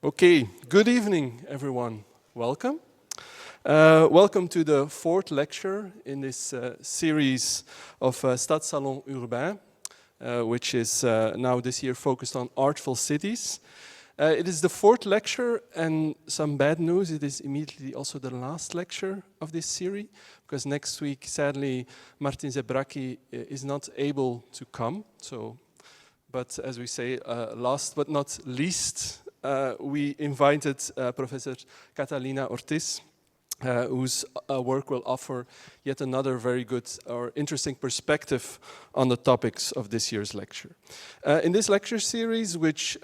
Okay, good evening, everyone. Welcome. Welcome to the fourth lecture in this series of 𝘵𝘠𝘦 𝘭𝘦𝘤𝘵, which is now this year focused on artful cities. It is the fourth lecture, and some bad news, it is immediately also the last lecture of this series, because next week, sadly, Martin Zebracki is not able to come. But as we say, last but not least, we invited Professor Catalina Ortiz, whose work will offer yet another very good or interesting perspective on the topics of this year's lecture. In this lecture series, which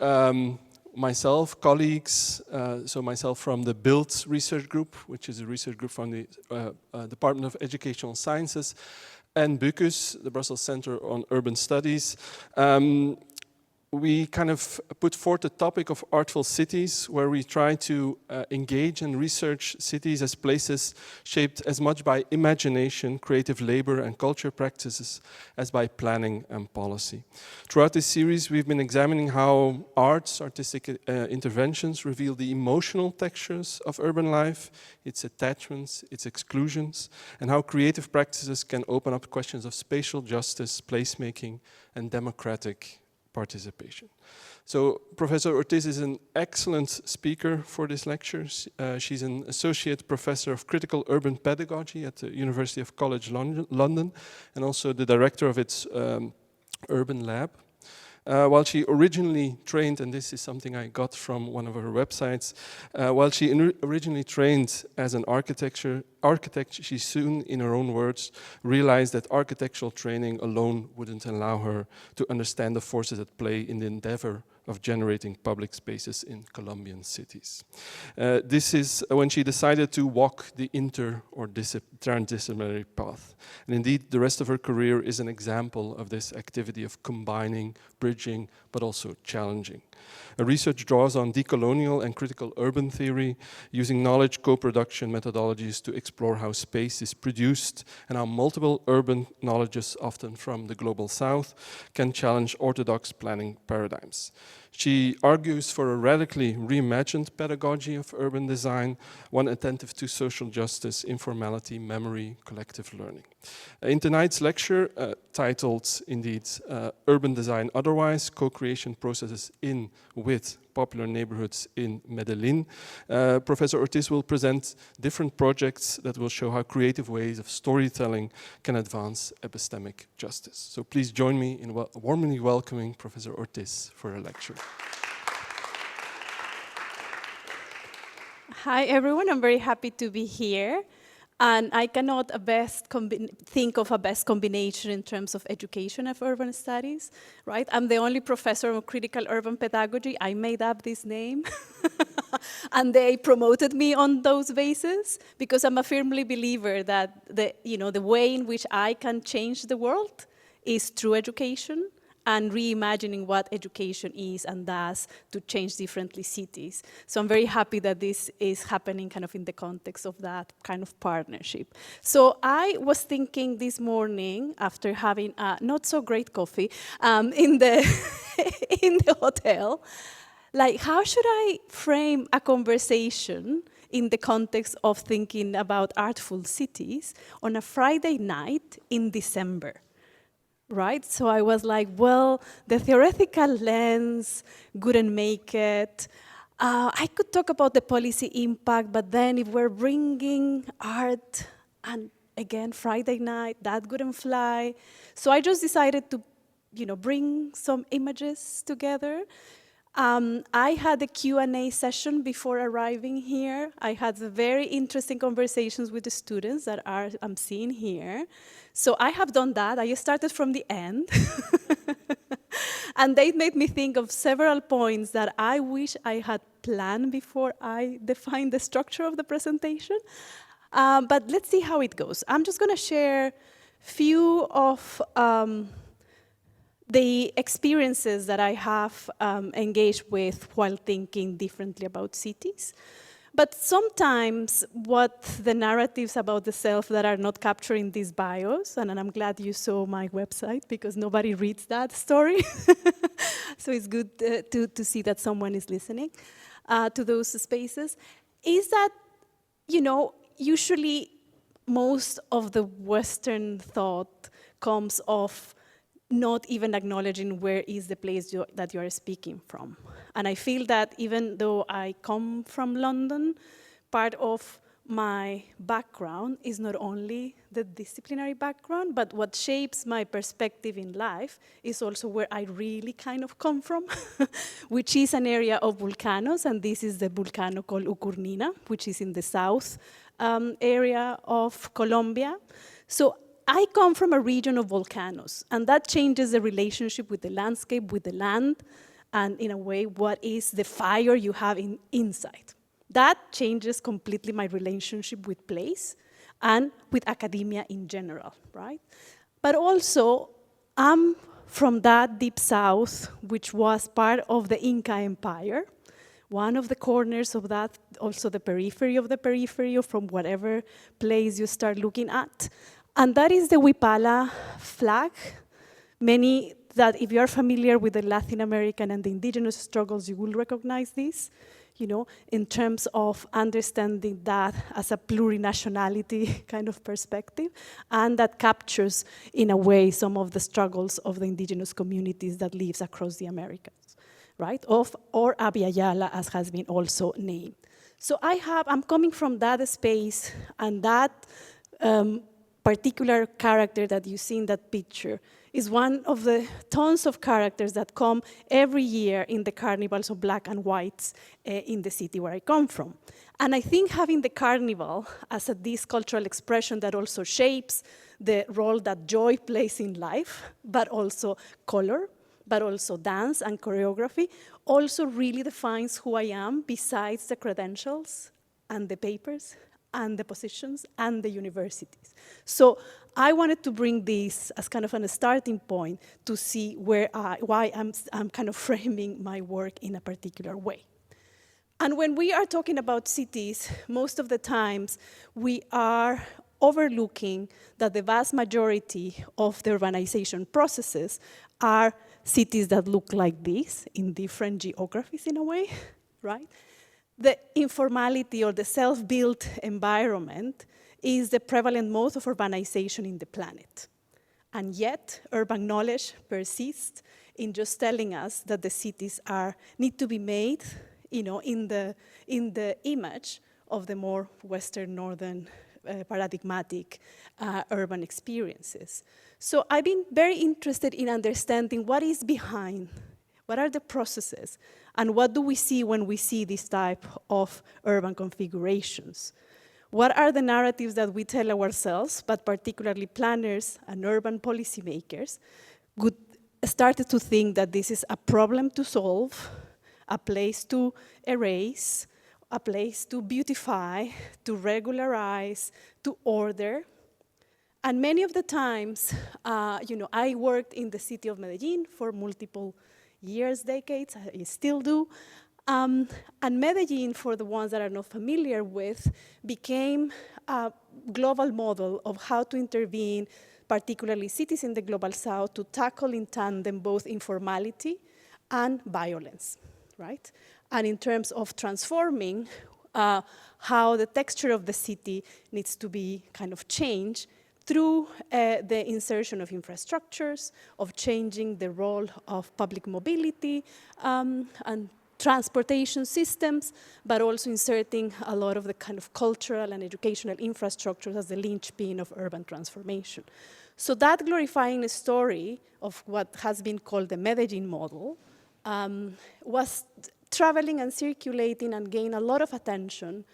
myself, colleagues, so myself from the BUILD research group, which is a research group from the Department of Educational Sciences, and 𝘭𝘠𝘓, the Brussels Center on Urban Studies, we kind of put forth the topic of artful cities, where we try to engage and research cities as places shaped as much by imagination, creative labor, and culture practices as by planning and policy. Throughout this series, we've been examining how arts, artistic interventions reveal the emotional textures of urban life, its attachments, its exclusions, and how creative practices can open up questions of spatial justice, placemaking, and democratic participation. So Professor Ortiz is an excellent speaker for this lecture. She's an associate professor of critical urban pedagogy at the University of College London, and also the director of its urban lab. While she originally trained, and this is something I got from one of her websites, while she originally trained as an architect, she soon, in her own words, realized that architectural training alone wouldn't allow her to understand the forces at play in the endeavor of generating public spaces in Colombian cities. This is when she decided to walk the inter- or transdisciplinary path. And indeed, the rest of her career is an example of this activity of combining, bridging, but also challenging. Her research draws on decolonial and critical urban theory, using knowledge co-production methodologies to explore how space is produced and how multiple urban knowledges, often from the global south, can challenge orthodox planning paradigms. She argues for a radically reimagined pedagogy of urban design, one attentive to social justice, informality, memory, collective learning. In tonight's lecture, titled indeed Urban Design Otherwise, Co-Creation Processes in with Popular Neighborhoods in Medellin, Professor Ortiz will present different projects that will show how creative ways of storytelling can advance epistemic justice. So please join me in warmly welcoming Professor Ortiz for her lecture. Hi everyone, I'm very happy to be here. And I cannot think of a best combination in terms of education of urban studies, right? I'm the only professor of critical urban pedagogy. I made up this name. And they promoted me on those bases because I'm a firmly believer that the way in which I can change the world is through education and reimagining what education is and does to change differently cities. So I'm very happy that this is happening kind of in the context of that kind of partnership. So I was thinking this morning, after having a not so great coffee in the hotel, like how should I frame a conversation in the context of thinking about artful cities on a Friday night in December? Right? So I was like, well, the theoretical lens wouldn't make it. I could talk about the policy impact, but then if we're bringing art, and again, Friday night, that wouldn't fly. So I just decided to, bring some images together. I had a Q&A session before arriving here. I had very interesting conversations with the students that I'm seeing here. So I have done that. I started from the end. And they made me think of several points that I wish I had planned before I defined the structure of the presentation. But let's see how it goes. I'm just going to share a few of the experiences that I have engaged with while thinking differently about cities. But sometimes what the narratives about the self that are not captured in these bios, and I'm glad you saw my website because nobody reads that story. So it's good to see that someone is listening. to those spaces, is that, you know, usually most of the Western thought comes of not even acknowledging where is the place that you are speaking from. And I feel that even though I come from London, part of my background is not only the disciplinary background, but what shapes my perspective in life is also where I really kind of come from, which is an area of volcanoes, and this is the volcano called 𝘭𝘦𝘚, which is in the south area of Colombia. So I come from a region of volcanoes, and that changes the relationship with the landscape, with the land, and in a way, what is the fire you have inside. That changes completely my relationship with place and with academia in general, right? But also, I'm from that deep south, which was part of the Inca Empire. One of the corners of that, also the periphery of the periphery, or from whatever place you start looking at. And that is the Huipala flag. Many that, if you are familiar with the Latin American and the indigenous struggles, you will recognize this, you know, in terms of understanding that as a plurinationality kind of perspective, and that captures, in a way, some of the struggles of the indigenous communities that lives across the Americas, right? Or Abya Yala, as has been also named. So I'm coming from that space, and that particular character that you see in that picture is one of the tons of characters that come every year in the carnivals of black and whites in the city where I come from. And I think having the carnival as this cultural expression that also shapes the role that joy plays in life, but also color, but also dance and choreography, also really defines who I am besides the credentials and the papers and the positions and the universities. So I wanted to bring this as kind of a starting point to see why I'm kind of framing my work in a particular way. And when we are talking about cities, most of the times we are overlooking that the vast majority of the urbanization processes are cities that look like this in different geographies in a way, right? The informality or the self-built environment is the prevalent mode of urbanization in the planet. And yet, urban knowledge persists in just telling us that the cities need to be made, you know, in the image of the more Western, Northern, paradigmatic urban experiences. So I've been very interested in understanding what is behind, what are the processes, and what do we see when we see this type of urban configurations? What are the narratives that we tell ourselves, but particularly planners and urban policymakers started to think that this is a problem to solve, a place to erase, a place to beautify, to regularize, to order. And many of the times, you know, I worked in the city of Medellin for multiple years, decades, I still do. And Medellin, for the ones that are not familiar with, became a global model of how to intervene, particularly cities in the global south, to tackle in tandem both informality and violence, right? And in terms of transforming how the texture of the city needs to be kind of changed through the insertion of infrastructures, of changing the role of public mobility and transportation systems, but also inserting a lot of the kind of cultural and educational infrastructures as the linchpin of urban transformation. So that glorifying story of what has been called the Medellin model was traveling and circulating and gained a lot of attention,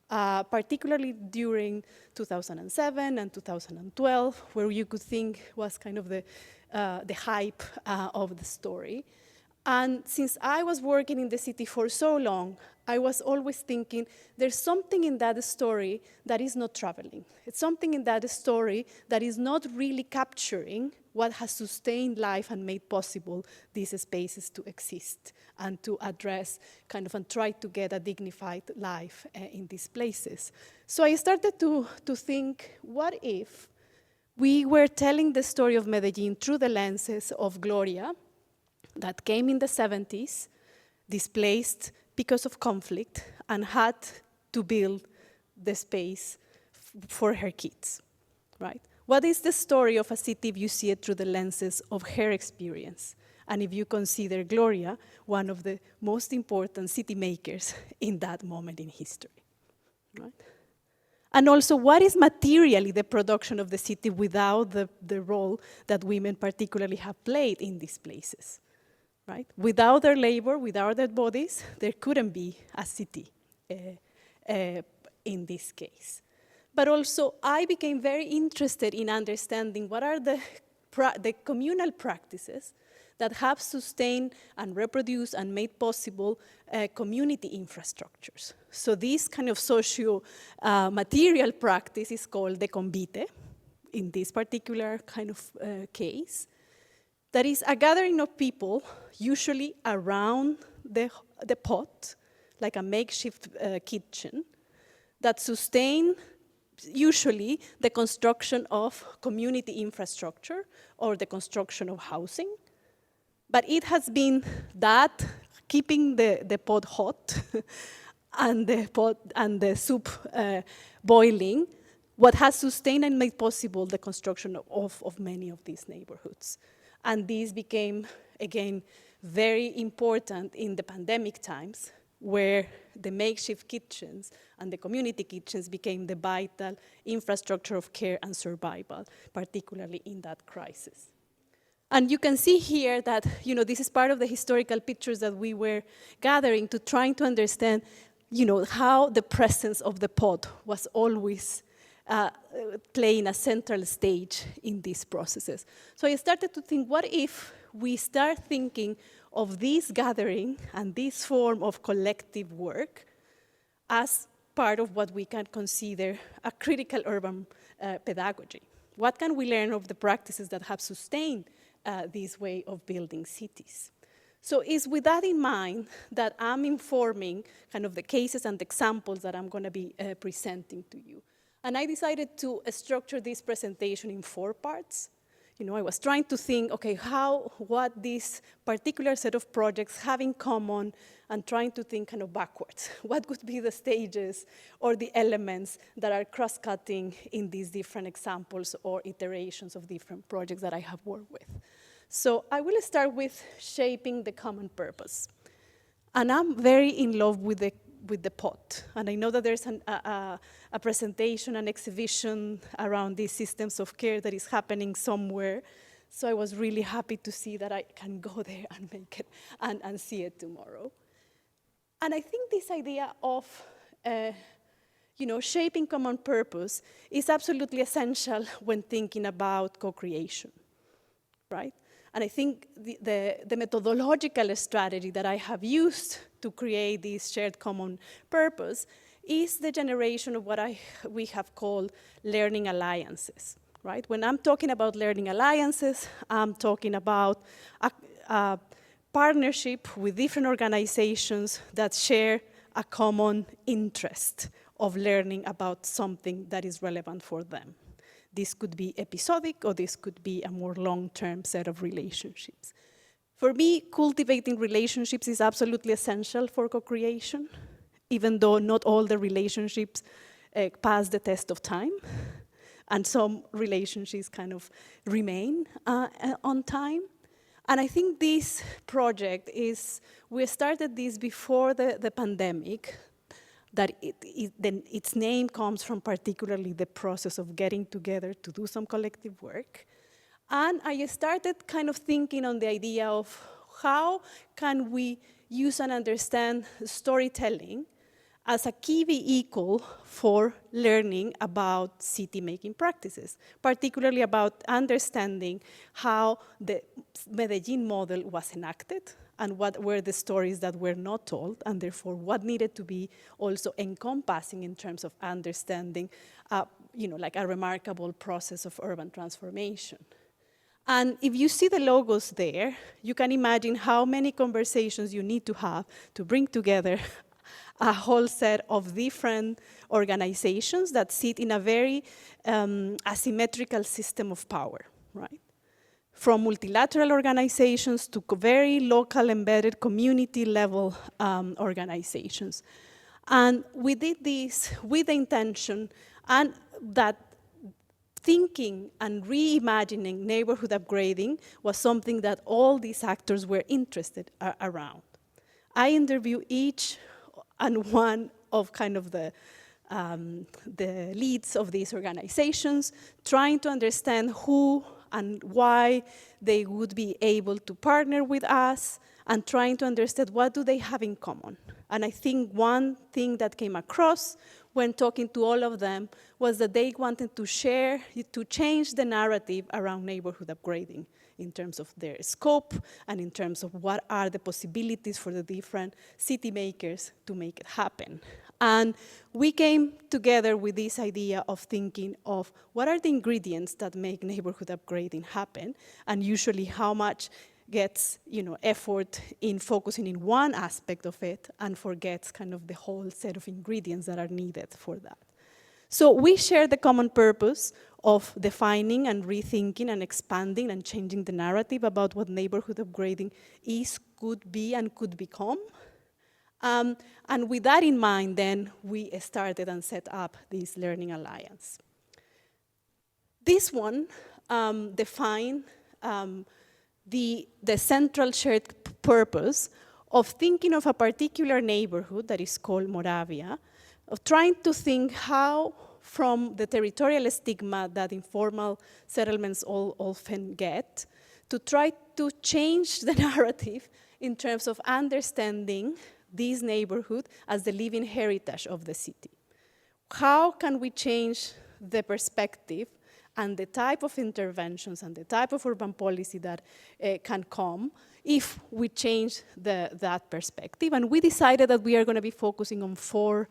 particularly during 2007 and 2012, where you could think was kind of the hype of the story. And since I was working in the city for so long, I was always thinking, there's something in that story that is not traveling. It's something in that story that is not really capturing what has sustained life and made possible these spaces to exist and to address kind of and try to get a dignified life in these places. So I started to think, what if we were telling the story of Medellin through the lenses of Gloria, that came in the 70s, displaced because of conflict and had to build the space for her kids, right? What is the story of a city if you see it through the lenses of her experience? And if you consider Gloria one of the most important city makers in that moment in history, right? And also, what is materially the production of the city without the role that women particularly have played in these places, right? Without their labor, without their bodies, there couldn't be a city in this case. But also, I became very interested in understanding what are the communal practices that have sustained and reproduced and made possible community infrastructures. So this kind of socio-material practice is called the convite, in this particular kind of case. That is a gathering of people, usually around the pot, like a makeshift kitchen, that sustain usually the construction of community infrastructure or the construction of housing. But it has been that keeping the pot hot and the soup boiling, what has sustained and made possible the construction of many of these neighborhoods. And this became, again, very important in the pandemic times, where the makeshift kitchens and the community kitchens became the vital infrastructure of care and survival, particularly in that crisis. And you can see here that, this is part of the historical pictures that we were gathering to trying to understand, how the presence of the pot was always playing a central stage in these processes. So I started to think, what if we start thinking of this gathering and this form of collective work as part of what we can consider a critical urban pedagogy? What can we learn of the practices that have sustained this way of building cities? So it's with that in mind that I'm informing kind of the cases and examples that I'm going to be presenting to you. And I decided to structure this presentation in 4 parts. I was trying to think, okay, what this particular set of projects have in common, and trying to think kind of backwards. What could be the stages or the elements that are cross-cutting in these different examples or iterations of different projects that I have worked with? So I will start with shaping the common purpose. And I'm very in love with the pot. And I know that there's a presentation, an exhibition around these systems of care that is happening somewhere. So I was really happy to see that I can go there and make it and see it tomorrow. And I think this idea of shaping common purpose is absolutely essential when thinking about co-creation, right? And I think the methodological strategy that I have used to create this shared common purpose is the generation of what we have called learning alliances, right? When I'm talking about learning alliances, I'm talking about a partnership with different organizations that share a common interest of learning about something that is relevant for them. This could be episodic, or this could be a more long-term set of relationships. For me, cultivating relationships is absolutely essential for co-creation, even though not all the relationships pass the test of time, and some relationships kind of remain on time. And I think this project we started this before the pandemic, that its name comes from particularly the process of getting together to do some collective work. And I started kind of thinking on the idea of how can we use and understand storytelling as a key vehicle for learning about city-making practices, particularly about understanding how the Medellin model was enacted, and what were the stories that were not told, and therefore what needed to be also encompassing in terms of understanding, like a remarkable process of urban transformation. And if you see the logos there, you can imagine how many conversations you need to have to bring together a whole set of different organizations that sit in a very asymmetrical system of power, right? from multilateral organizations to very local embedded community level organizations. And we did this with the intention and that thinking and reimagining neighborhood upgrading was something that all these actors were interested around. I interviewed each and one of kind of the leads of these organizations, trying to understand who and why they would be able to partner with us, and trying to understand what do they have in common. And I think one thing that came across when talking to all of them was that they wanted to share, to change the narrative around neighborhood upgrading in terms of their scope and in terms of what are the possibilities for the different city makers to make it happen. And we came together with this idea of thinking of what are the ingredients that make neighborhood upgrading happen, and usually how much gets effort in focusing in one aspect of it and forgets kind of the whole set of ingredients that are needed for that. So we share the common purpose of defining and rethinking and expanding and changing the narrative about what neighborhood upgrading is, could be, and could become. And with that in mind, then, we started and set up this Learning Alliance. This one defined the central shared purpose of thinking of a particular neighborhood that is called Moravia, of trying to think how, from the territorial stigma that informal settlements often get, to try to change the narrative in terms of understanding this neighborhood as the living heritage of the city. How can we change the perspective and the type of interventions and the type of urban policy that can come if we change that perspective? And we decided that we are going to be focusing on 4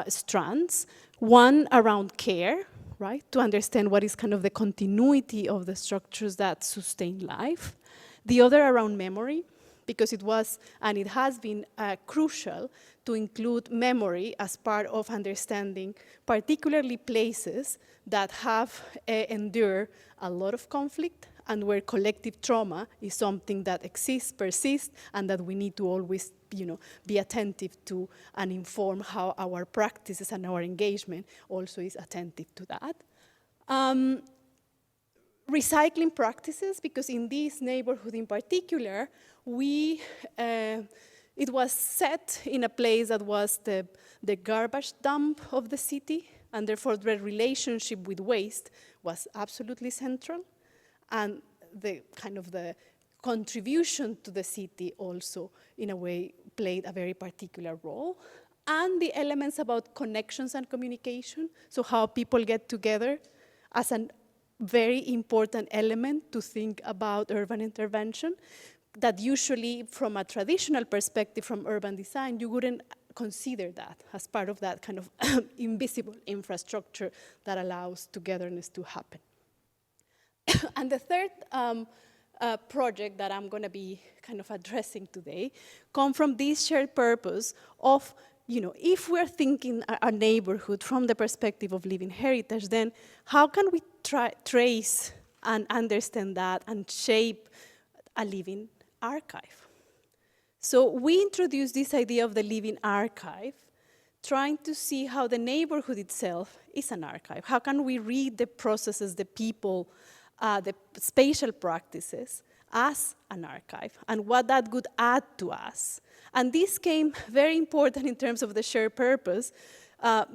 strands. One around care, right, to understand what is kind of the continuity of the structures that sustain life. The other around memory, because it was, and it has been crucial to include memory as part of understanding particularly places that have endured a lot of conflict and where collective trauma is something that exists, persists, and that we need to always be attentive to and inform how our practices and our engagement also is attentive to that. Recycling practices, because in this neighborhood in particular, it was set in a place that was the garbage dump of the city, and therefore the relationship with waste was absolutely central, and the contribution to the city also, in a way, played a very particular role. And the elements about connections and communication, so how people get together as a very important element to think about urban intervention, that usually from a traditional perspective from urban design, you wouldn't consider that as part of that kind of invisible infrastructure that allows togetherness to happen. And the third project that I'm going to be kind of addressing today come from this shared purpose of, if we're thinking a neighborhood from the perspective of living heritage, then how can we trace and understand that and shape a living archive? So we introduced this idea of the living archive, trying to see how the neighborhood itself is an archive. How can we read the processes, the people, the spatial practices as an archive, and what that would add to us. And this came very important in terms of the shared purpose,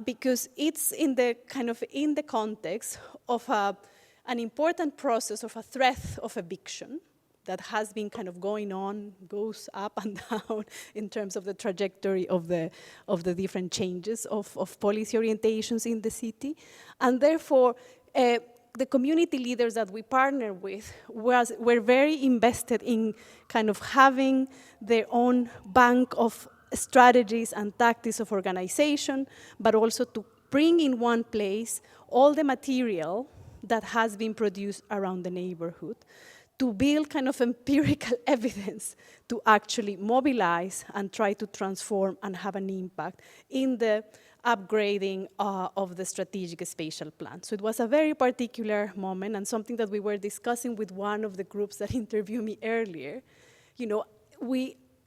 because it's in the context of an important process of a threat of eviction that has been going on, goes up and down in terms of the trajectory of the different changes of policy orientations in the city. And therefore, the community leaders that we partner with were very invested in having their own bank of strategies and tactics of organization, but also to bring in one place all the material that has been produced around the neighborhood, to build empirical evidence to actually mobilize and try to transform and have an impact in the upgrading of the strategic spatial plan. So it was a very particular moment and something that we were discussing with one of the groups that interviewed me earlier. You know,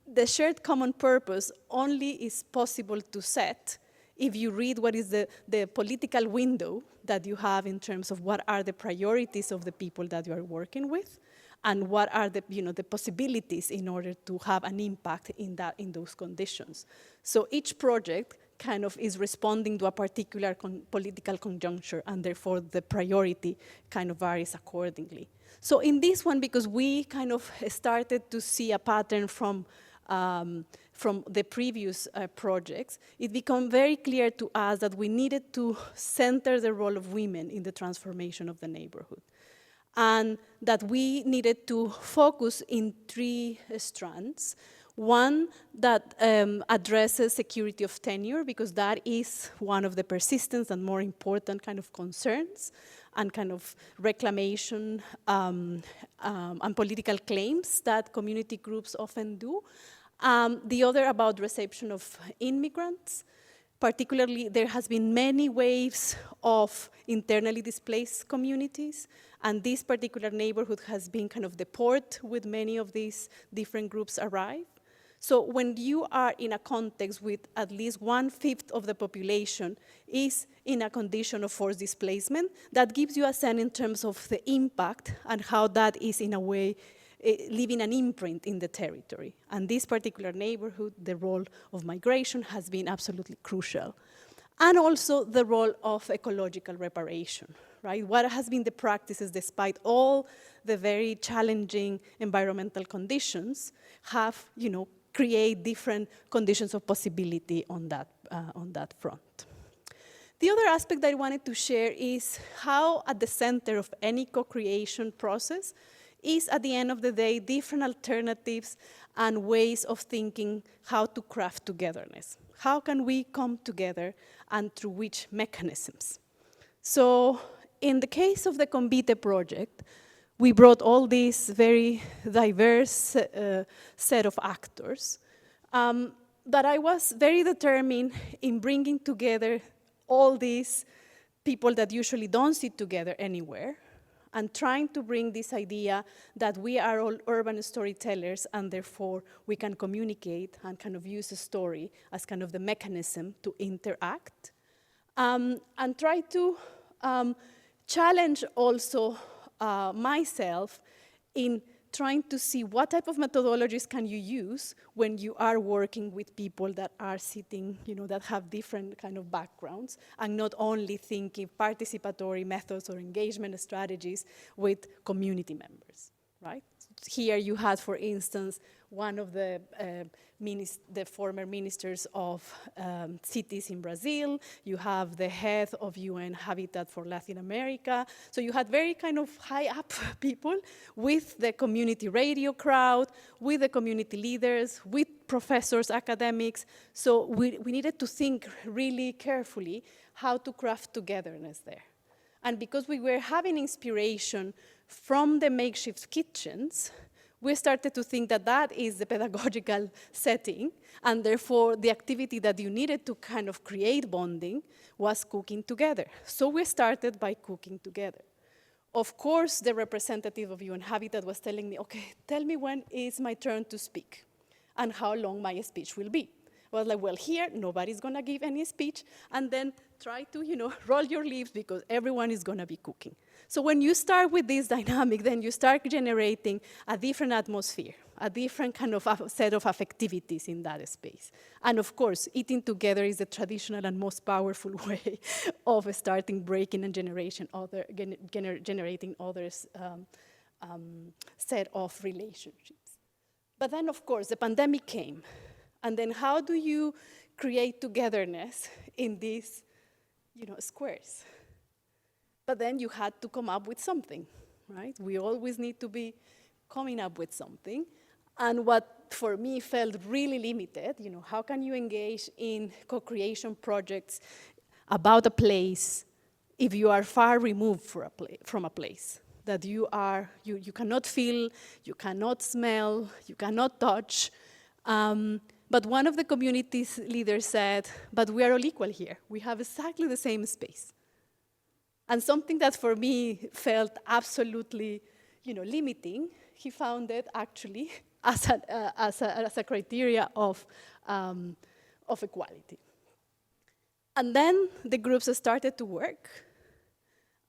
the shared common purpose only is possible to set if you read what is the political window that you have in terms of what are the priorities of the people that you are working with, and what are the, the possibilities in order to have an impact in those conditions. So each project kind of is responding to a particular political conjuncture, and therefore the priority kind of varies accordingly. So in this one, because we kind of started to see a pattern from the previous projects, it became very clear to us that we needed to center the role of women in the transformation of the neighborhood. And that we needed to focus in 3 strands. One that addresses security of tenure, because that is one of the persistent and more important kind of concerns and kind of reclamation and political claims that community groups often do. The other about reception of immigrants. Particularly, there has been many waves of internally displaced communities, and this particular neighborhood has been kind of the port with many of these different groups arrive. So when you are in a context with at least 1/5 of the population is in a condition of forced displacement, that gives you a sense in terms of the impact and how that is in a way leaving an imprint in the territory. And this particular neighborhood, the role of migration has been absolutely crucial. And also the role of ecological reparation, right? What has been the practices despite all the very challenging environmental conditions have, create different conditions of possibility on that front. The other aspect that I wanted to share is how at the center of any co-creation process is, at the end of the day, different alternatives and ways of thinking how to craft togetherness. How can we come together and through which mechanisms? So in the case of the 𝘭𝘠𝘠 project, we brought all these very diverse set of actors that I was very determined in bringing together all these people that usually don't sit together anywhere, and trying to bring this idea that we are all urban storytellers and therefore we can communicate and kind of use a story as kind of the mechanism to interact, and try to challenge also myself in trying to see what type of methodologies can you use when you are working with people that are sitting, that have different kind of backgrounds, and not only thinking participatory methods or engagement strategies with community members, right? Here you had, for instance, one of the former ministers of cities in Brazil. You have the head of UN Habitat for Latin America. So you had very kind of high up people with the community radio crowd, with the community leaders, with professors, academics. So we needed to think really carefully how to craft togetherness there. And because we were having inspiration from the makeshift kitchens, we started to think that that is the pedagogical setting, and therefore the activity that you needed to kind of create bonding was cooking together. So we started by cooking together. Of course, the representative of UN Habitat was telling me, okay, tell me when is my turn to speak and how long my speech will be. I was like, well, here, nobody's gonna give any speech, and then try to, roll your sleeves because everyone is gonna be cooking. So when you start with this dynamic, then you start generating a different atmosphere, a different kind of set of affectivities in that space. And of course, eating together is the traditional and most powerful way of starting breaking and generating others set of relationships. But then, of course, the pandemic came. And then how do you create togetherness in these, squares? But then you had to come up with something, right? We always need to be coming up with something. And what for me felt really limited, how can you engage in co-creation projects about a place if you are far removed from a place? That you cannot feel, you cannot smell, you cannot touch. But one of the community leaders said, but we are all equal here. We have exactly the same space. And something that for me felt absolutely limiting, he found it actually as a criteria of equality. And then the groups started to work,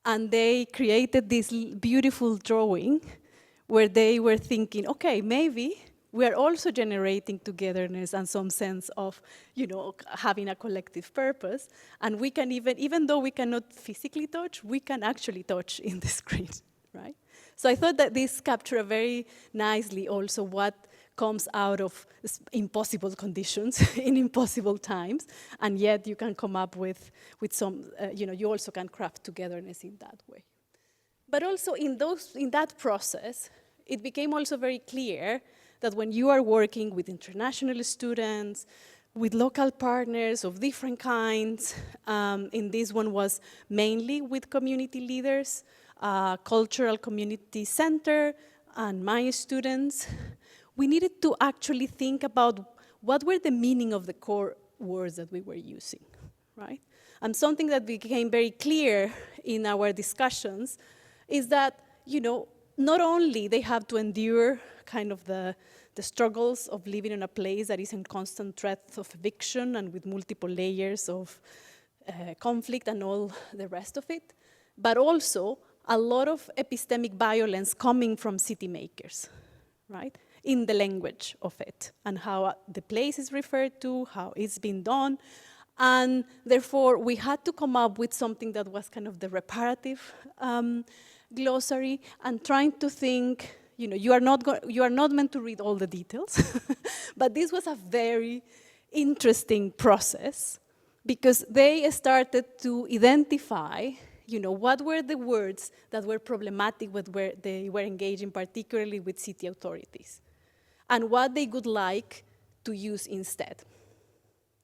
and they created this beautiful drawing where they were thinking, okay, maybe we are also generating togetherness and some sense of, having a collective purpose. And we can even though we cannot physically touch, we can actually touch in the screen, right? So I thought that this captured very nicely also what comes out of impossible conditions in impossible times, and yet you can come up with some, you also can craft togetherness in that way. But also in that process, it became also very clear that when you are working with international students, with local partners of different kinds, in this one was mainly with community leaders, cultural community center, and my students, we needed to actually think about what were the meaning of the core words that we were using, right? And something that became very clear in our discussions is that, not only they have to endure kind of the struggles of living in a place that is in constant threat of eviction and with multiple layers of conflict and all the rest of it, but also a lot of epistemic violence coming from city makers, right? In the language of it, and how the place is referred to, how it's been done. And therefore, we had to come up with something that was kind of the reparative glossary, and trying to think, you are not meant to read all the details, but this was a very interesting process, because they started to identify what were the words that were problematic, where they were engaging particularly with city authorities, and what they would like to use instead,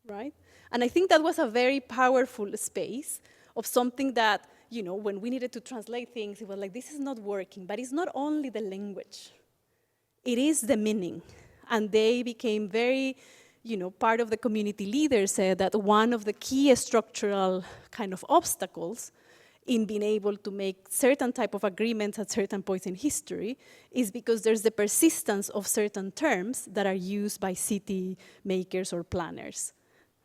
right? And I think that was a very powerful space of something that, when we needed to translate things, it was like, this is not working. But it's not only the language, it is the meaning. And they became very, part of the community leaders said that one of the key structural kind of obstacles in being able to make certain type of agreements at certain points in history is because there's the persistence of certain terms that are used by city makers or planners,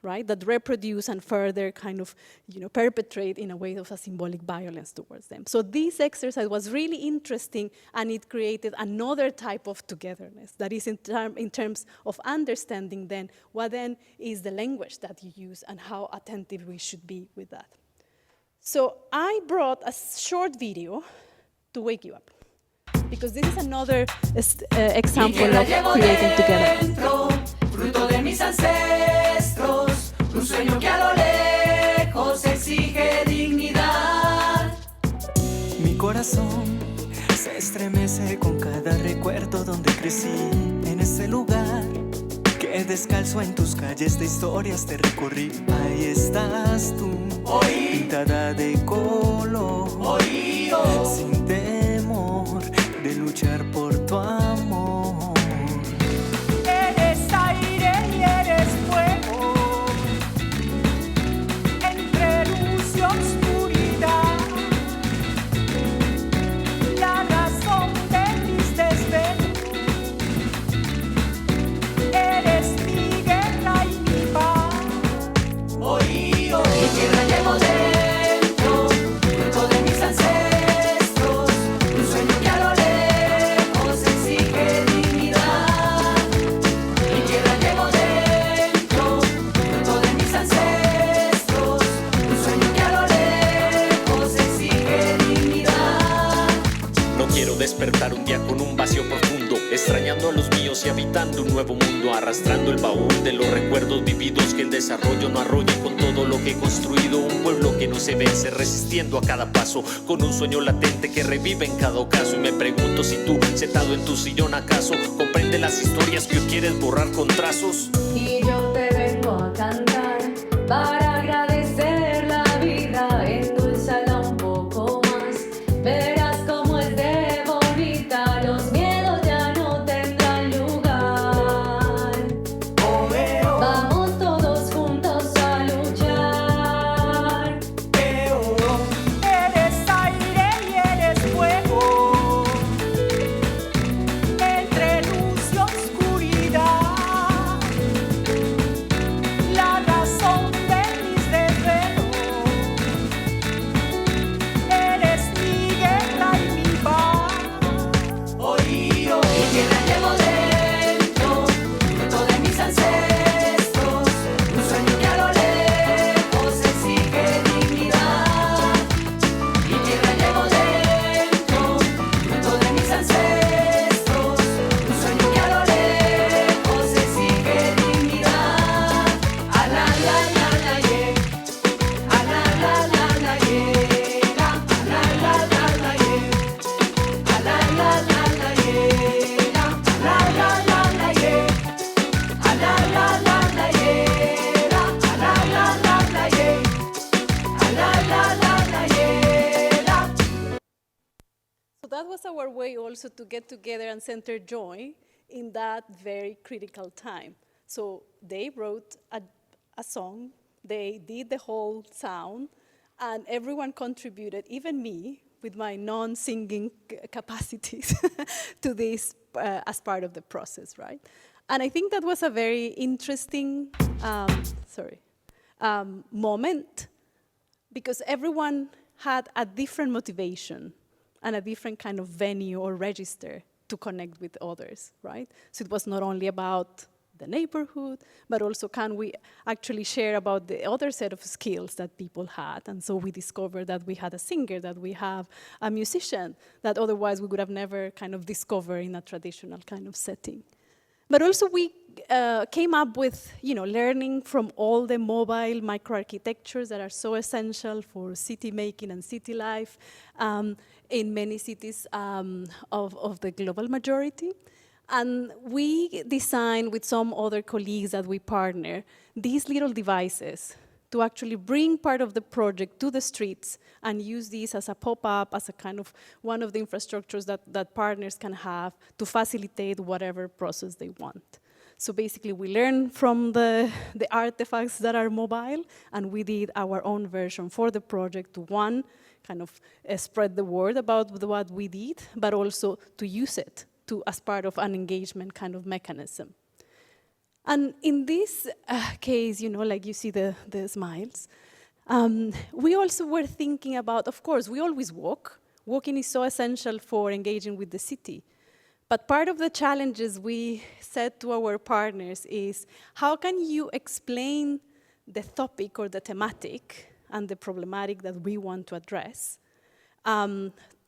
right? That reproduce and further kind of, perpetrate in a way of a symbolic violence towards them. So this exercise was really interesting, and it created another type of togetherness that is in terms of understanding then what then is the language that you use and how attentive we should be with that. So I brought a short video to wake you up, because this is another example of creating togetherness. Fruto de mis ancestros, un sueño que a lo lejos exige dignidad. Mi corazón se estremece con cada recuerdo donde crecí, en ese lugar que descalzo en tus calles de historias te recorrí. Ahí estás tú, pintada de color, sin temor de luchar por tu amor. Eres aire y eres fuego, entre luz y oscuridad, la razón de mis desvelos. Eres mi guerra y mi paz. Mi tierra llevo dentro, fruto de mis ancestros, un sueño que a lo lejos exige dignidad. Mi tierra llevo dentro, fruto de mis ancestros, un sueño que a lo lejos exige dignidad. No quiero despertar un día con un vacío profundo, extrañando a los míos y habitando un nuevo mundo, arrastrando el baúl de los recuerdos vividos, que el desarrollo no arrolle con todo lo que he construido. Un pueblo que no se vence, resistiendo a cada paso, con un sueño latente que revive en cada ocaso. Y me pregunto si tú, sentado en tu sillón, acaso comprende las historias que hoy quieres borrar con trazos. Y yo te vengo a cantar para agradecer la vida, endulzala un poco más. Verás cómo es de bonita, los miedos ya no tendrán lugar. that was our way also to get together and center joy in that very critical time. So they wrote a song, they did the whole sound, and everyone contributed, even me, with my non-singing capacities to this as part of the process, right? And I think that was a very interesting, moment, because everyone had a different motivation and a different kind of venue or register to connect with others, right? So it was not only about the neighborhood, but also can we actually share about the other set of skills that people had. And so we discovered that we had a singer, that we have a musician, that otherwise we would have never kind of discovered in a traditional kind of setting. But also we came up with, learning from all the mobile microarchitectures that are so essential for city making and city life in many cities of the global majority. And we designed with some other colleagues that we partner these little devices to actually bring part of the project to the streets and use these as a pop-up, as a kind of one of the infrastructures that partners can have to facilitate whatever process they want. So basically we learn from the artifacts that are mobile, and we did our own version for the project to one, kind of spread the word about what we did, but also to use it as part of an engagement kind of mechanism. And in this case, like you see the smiles, we also were thinking about, of course, we always walk. Walking is so essential for engaging with the city. But part of the challenges we said to our partners is, how can you explain the topic or the thematic and the problematic that we want to address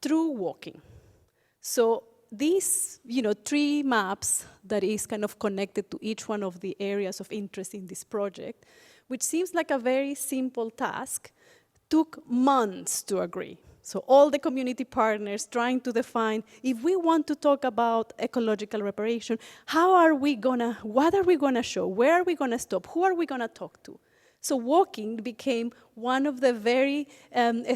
through walking? So these, 3 maps that is kind of connected to each one of the areas of interest in this project, which seems like a very simple task, took months to agree. So all the community partners trying to define, if we want to talk about ecological reparation, what are we gonna show? Where are we gonna stop? Who are we gonna talk to? So walking became one of the very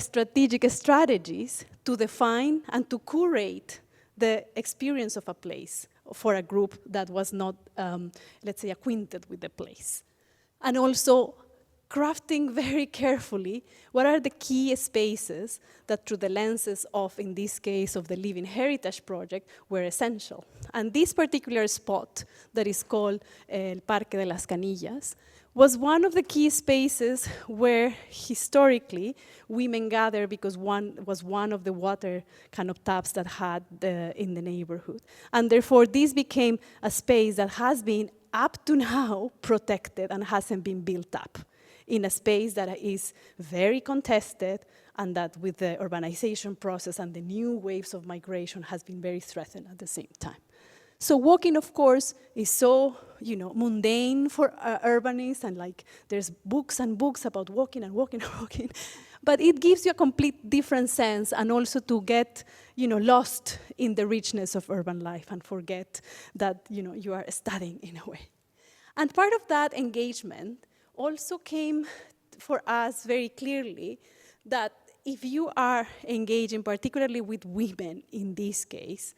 strategic strategies to define and to curate the experience of a place for a group that was not, let's say, acquainted with the place. And also crafting very carefully what are the key spaces that through the lenses of, in this case, of the Living Heritage Project, were essential. And this particular spot that is called el Parque de las Canillas was one of the key spaces where historically women gathered, because was one of the water kind of taps that had in the neighborhood. And therefore this became a space that has been up to now protected and hasn't been built up in a space that is very contested, and that with the urbanization process and the new waves of migration has been very threatened at the same time. So walking, of course, is so, mundane for urbanists, and like there's books and books about walking and walking and walking, but it gives you a complete different sense, and also to get, lost in the richness of urban life and forget that, you are studying in a way. And part of that engagement also came for us very clearly that if you are engaging particularly with women in this case,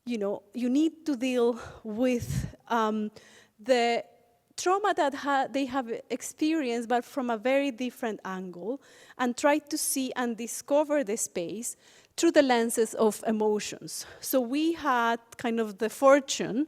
you need to deal with the trauma that they have experienced, but from a very different angle, and try to see and discover the space through the lenses of emotions. So we had kind of the fortune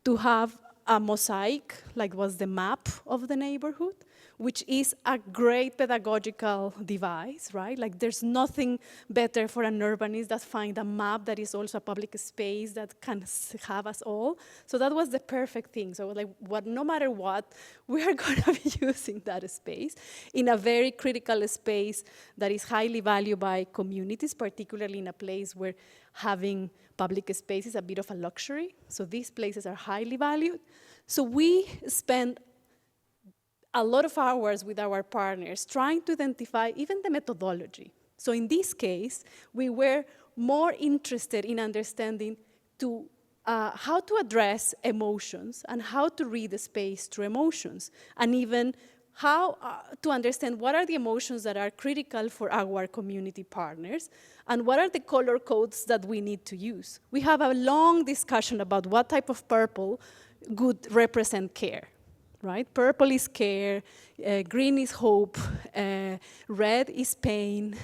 to have a mosaic, like was the map of the neighborhood, which is a great pedagogical device, right? Like there's nothing better for an urbanist than find a map that is also a public space that can have us all. So that was the perfect thing. So like, no matter what, we are gonna be using that space in a very critical space that is highly valued by communities, particularly in a place where having public space is a bit of a luxury. So these places are highly valued. So we spend a lot of hours with our partners trying to identify even the methodology. So in this case, we were more interested in understanding how to address emotions and how to read the space through emotions, and even how to understand what are the emotions that are critical for our community partners, and what are the color codes that we need to use. We have a long discussion about what type of purple would represent care, right? Purple is care, green is hope, red is pain,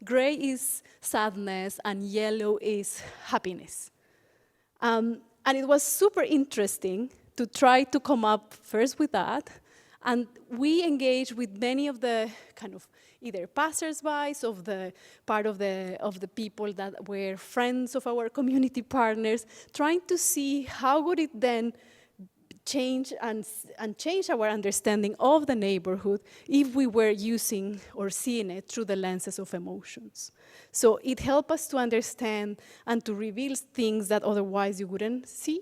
gray is sadness, and yellow is happiness. And it was super interesting to try to come up first with that. And we engaged with many of the kind of either passersby of the part of the people that were friends of our community partners, trying to see how would it then change and change our understanding of the neighborhood if we were using or seeing it through the lenses of emotions. So it helped us to understand and to reveal things that otherwise you wouldn't see.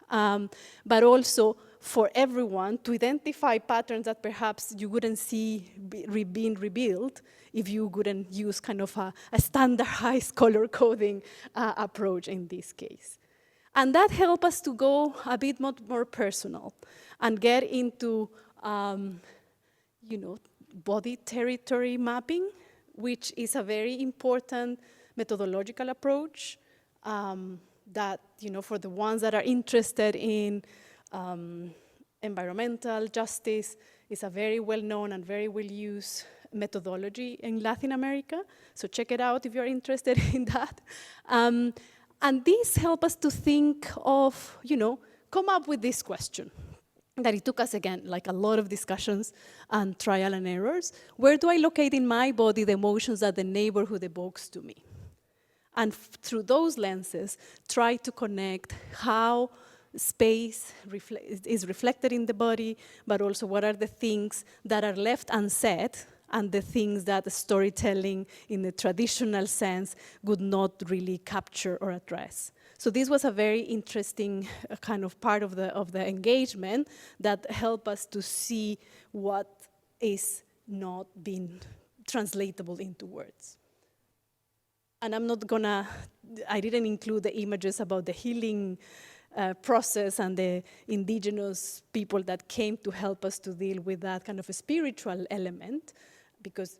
But also for everyone to identify patterns that perhaps you wouldn't see being revealed if you wouldn't use kind of a standardized color coding approach in this case. And that helped us to go a bit more personal and get into body territory mapping, which is a very important methodological approach that, for the ones that are interested in environmental justice, is a very well-known and very well-used methodology in Latin America. So check it out if you're interested in that. And this helped us to think of, come up with this question. That it took us, again, like a lot of discussions and trial and errors. Where do I locate in my body the emotions that the neighborhood evokes to me? And through those lenses, try to connect how space is reflected in the body, but also what are the things that are left unsaid and the things that the storytelling in the traditional sense would not really capture or address. So this was a very interesting kind of part of the engagement that helped us to see what is not being translatable into words. And I didn't include the images about the healing process and the indigenous people that came to help us to deal with that kind of a spiritual element, because,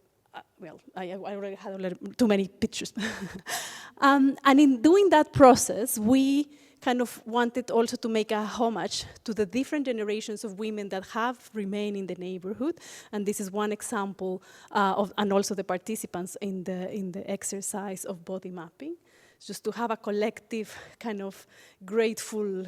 I already had too many pictures. And in doing that process, we kind of wanted also to make a homage to the different generations of women that have remained in the neighborhood. And this is one example and also the participants in the exercise of body mapping. Just to have a collective kind of grateful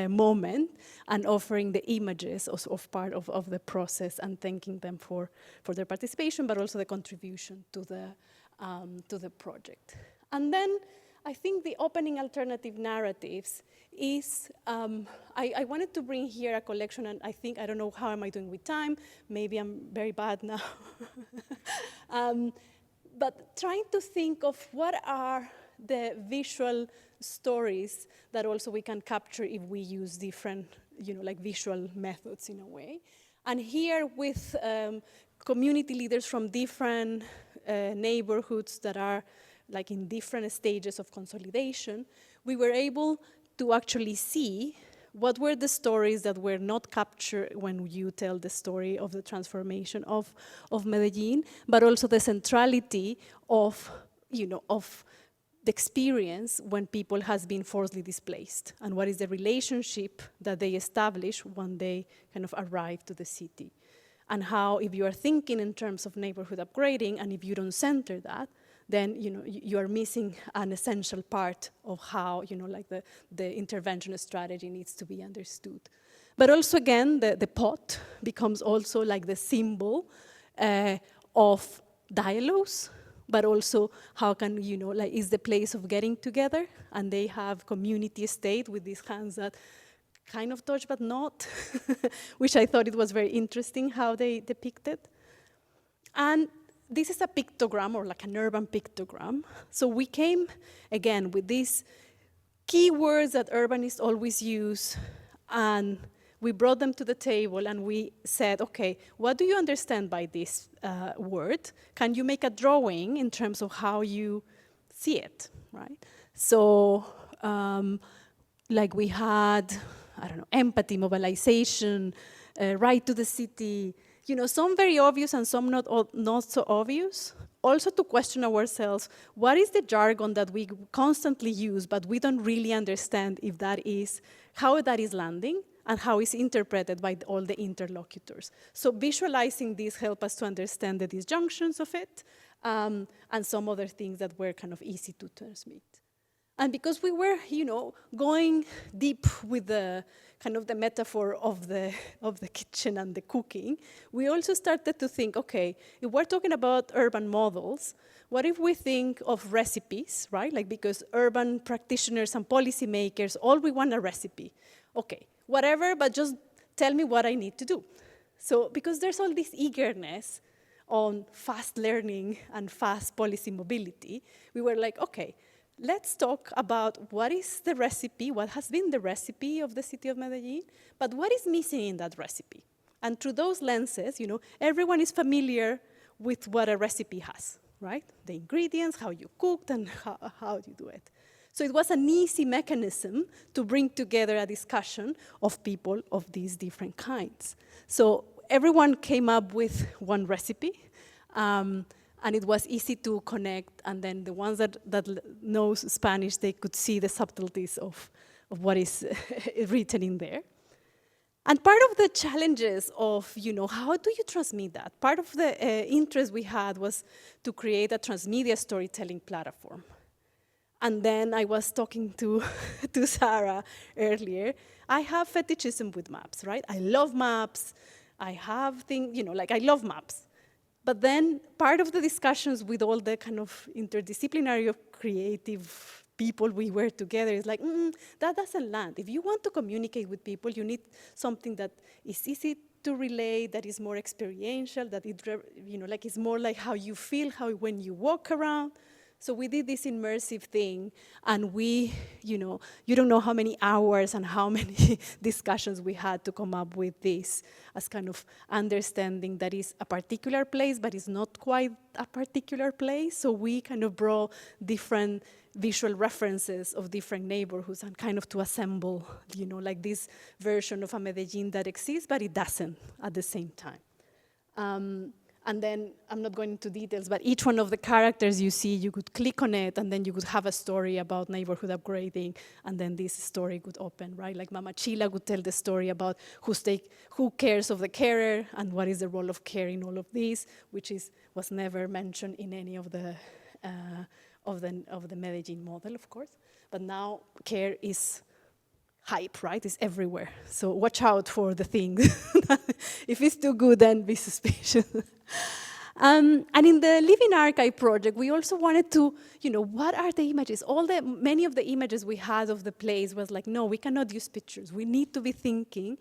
moment and offering the images of part of the process and thanking them for their participation, but also the contribution to the project. And then I think the opening alternative narratives is, I wanted to bring here a collection, and I don't know how am I doing with time, maybe I'm very bad now. But trying to think of what are the visual stories that also we can capture if we use different, like visual methods in a way. And here with community leaders from different neighborhoods that are like in different stages of consolidation, we were able to actually see what were the stories that were not captured when you tell the story of the transformation of Medellin, but also the centrality of, of the experience when people has been forcibly displaced, and what is the relationship that they establish when they kind of arrive to the city. And how, if you are thinking in terms of neighborhood upgrading, and if you don't center that, then you are missing an essential part of how like the intervention strategy needs to be understood. But also again, the pot becomes also like the symbol of dialogues, but also how can, like is the place of getting together, and they have community estate with these hands that kind of touch but not, which I thought it was very interesting how they depicted. And this is a pictogram, or like an urban pictogram. So we came, again, with these keywords that urbanists always use, and we brought them to the table and we said, okay, what do you understand by this word? Can you make a drawing in terms of how you see it, right? So, like we had, I don't know, empathy, mobilization, right to the city, some very obvious and some not so obvious. Also to question ourselves, what is the jargon that we constantly use, but we don't really understand if how that is landing and how it's interpreted by all the interlocutors. So visualizing this helps us to understand the disjunctions of it, and some other things that were kind of easy to transmit. And because we were, going deep with the kind of the metaphor of the kitchen and the cooking, we also started to think, okay, if we're talking about urban models, what if we think of recipes, right? Like, because urban practitioners and policymakers, all we want a recipe. Okay, whatever, but just tell me what I need to do. So, because there's all this eagerness on fast learning and fast policy mobility, we were like, okay, let's talk about what is the recipe, what has been the recipe of the city of Medellin, but what is missing in that recipe? And through those lenses, everyone is familiar with what a recipe has, right? The ingredients, how you cooked, and how you do it. So it was an easy mechanism to bring together a discussion of people of these different kinds. So everyone came up with one recipe, and it was easy to connect, and then the ones that knows Spanish, they could see the subtleties of what is written in there. And part of the challenges of, how do you transmit that? Part of the interest we had was to create a transmedia storytelling platform. And then I was talking to Sarah earlier. I have fetishism with maps, right? I love maps. I have things, I love maps. But then part of the discussions with all the kind of interdisciplinary of creative people we were together is like, that doesn't land. If you want to communicate with people, you need something that is easy to relate, that is more experiential, that it, is more like how you feel when you walk around. So we did this immersive thing, and we, you don't know how many hours and how many discussions we had to come up with this as kind of understanding that is a particular place, but it's not quite a particular place. So we kind of brought different visual references of different neighborhoods and kind of to assemble, like this version of a Medellin that exists, but it doesn't at the same time. And then, I'm not going into details, but each one of the characters you see, you could click on it, and then you could have a story about neighborhood upgrading, and then this story would open, right? Like Mama Chila would tell the story about who cares of the carer, and what is the role of care in all of this, which was never mentioned in any of the Medellin model, of course. But now care is hype, right? It's everywhere. So watch out for the things. If it's too good, then be suspicious. And in the Living Archive project, we also wanted to, what are the images? Many of the images we had of the place was like, no, we cannot use pictures. We need to be thinking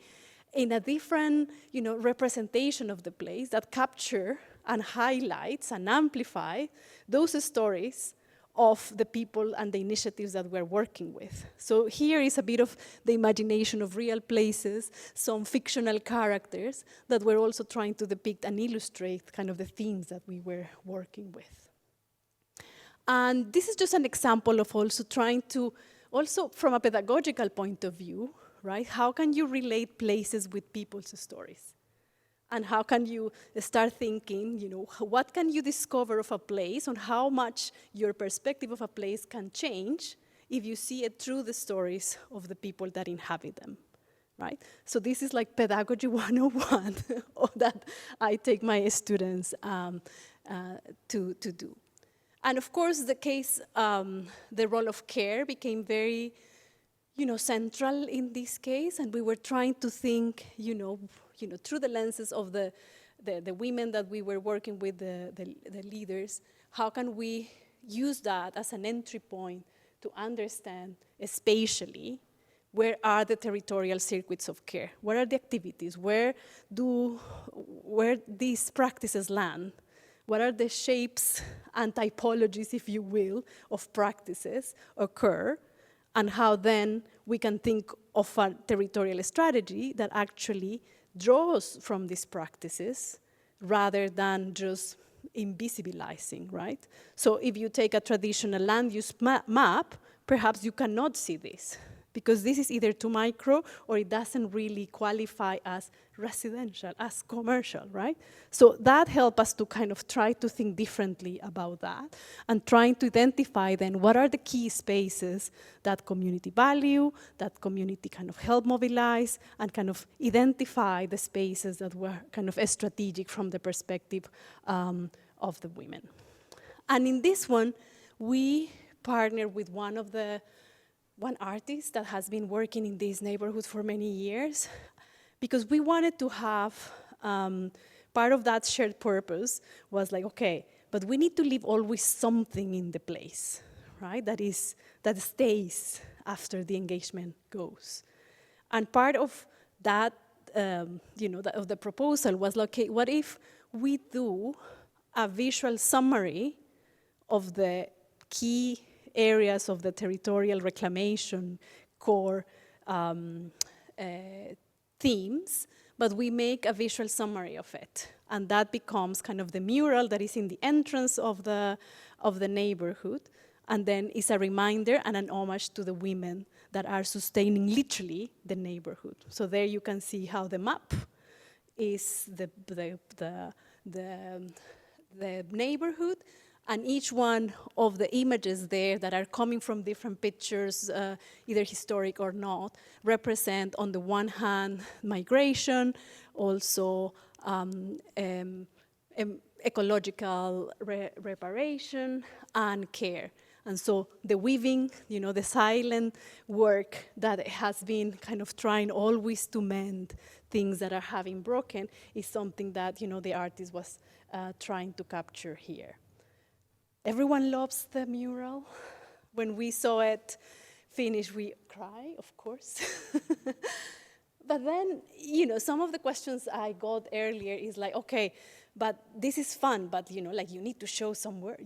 in a different, representation of the place that capture and highlights and amplify those stories of the people and the initiatives that we're working with. So here is a bit of the imagination of real places, some fictional characters that we're also trying to depict and illustrate kind of the themes that we were working with. And this is just an example of also trying to, also from a pedagogical point of view, right? How can you relate places with people's stories? And how can you start thinking, what can you discover of a place, on how much your perspective of a place can change if you see it through the stories of the people that inhabit them, right? So this is like pedagogy 101 that I take my students to do. And of course, the case, the role of care became very, central in this case, and we were trying to think, through the lenses of the women that we were working with, the leaders, how can we use that as an entry point to understand spatially where are the territorial circuits of care? What are the activities? Where these practices land? What are the shapes and typologies, if you will, of practices occur? And how then we can think of a territorial strategy that actually draws from these practices rather than just invisibilizing, right? So if you take a traditional land use map, perhaps you cannot see this. because this is either too micro or it doesn't really qualify as residential, as commercial, right? So that helped us to kind of try to think differently about that and trying to identify then what are the key spaces that community value, that community kind of help mobilize, and kind of identify the spaces that were kind of strategic from the perspective of the women. And in this one, we partnered with one artist that has been working in this neighborhood for many years, because we wanted to have, part of that shared purpose was like, okay, but we need to leave always something in the place, right? That stays after the engagement goes. And part of that, of the proposal was like, okay, what if we do a visual summary of the key areas of the territorial reclamation core themes, but we make a visual summary of it. And that becomes kind of the mural that is in the entrance of the neighborhood, and then is a reminder and an homage to the women that are sustaining literally the neighborhood. So there you can see how the map is the neighborhood, and each one of the images there that are coming from different pictures, either historic or not, represent on the one hand migration, also ecological reparation and care. And so the weaving, the silent work that has been kind of trying always to mend things that are having broken is something that, the artist was trying to capture here. Everyone loves the mural. When we saw it finished, we cry, of course. But then, some of the questions I got earlier is like, okay, but this is fun, but you need to show some work,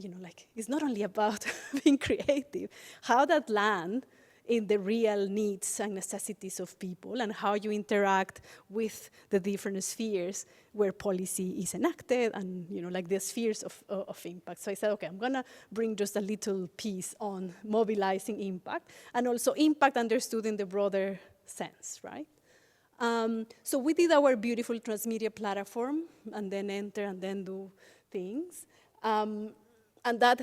it's not only about being creative. How that land in the real needs and necessities of people, and how you interact with the different spheres where policy is enacted, and the spheres of impact. So I said, okay, I'm gonna bring just a little piece on mobilizing impact, and also impact understood in the broader sense, right? So we did our beautiful transmedia platform, and then enter and then do things. And that,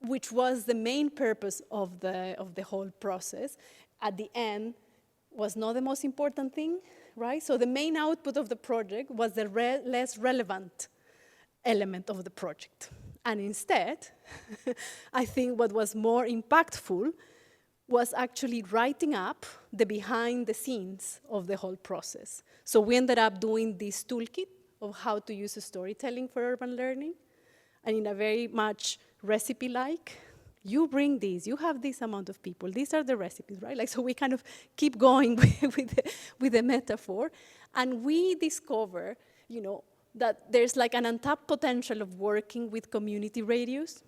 which was the main purpose of the whole process, at the end was not the most important thing, right? So the main output of the project was the less relevant element of the project. And instead, I think what was more impactful was actually writing up the behind the scenes of the whole process. So we ended up doing this toolkit of how to use storytelling for urban learning, and in a very much recipe-like, you bring these, you have this amount of people, these are the recipes, right? So we kind of keep going with the metaphor, and we discover, that there's like an untapped potential of working with community radios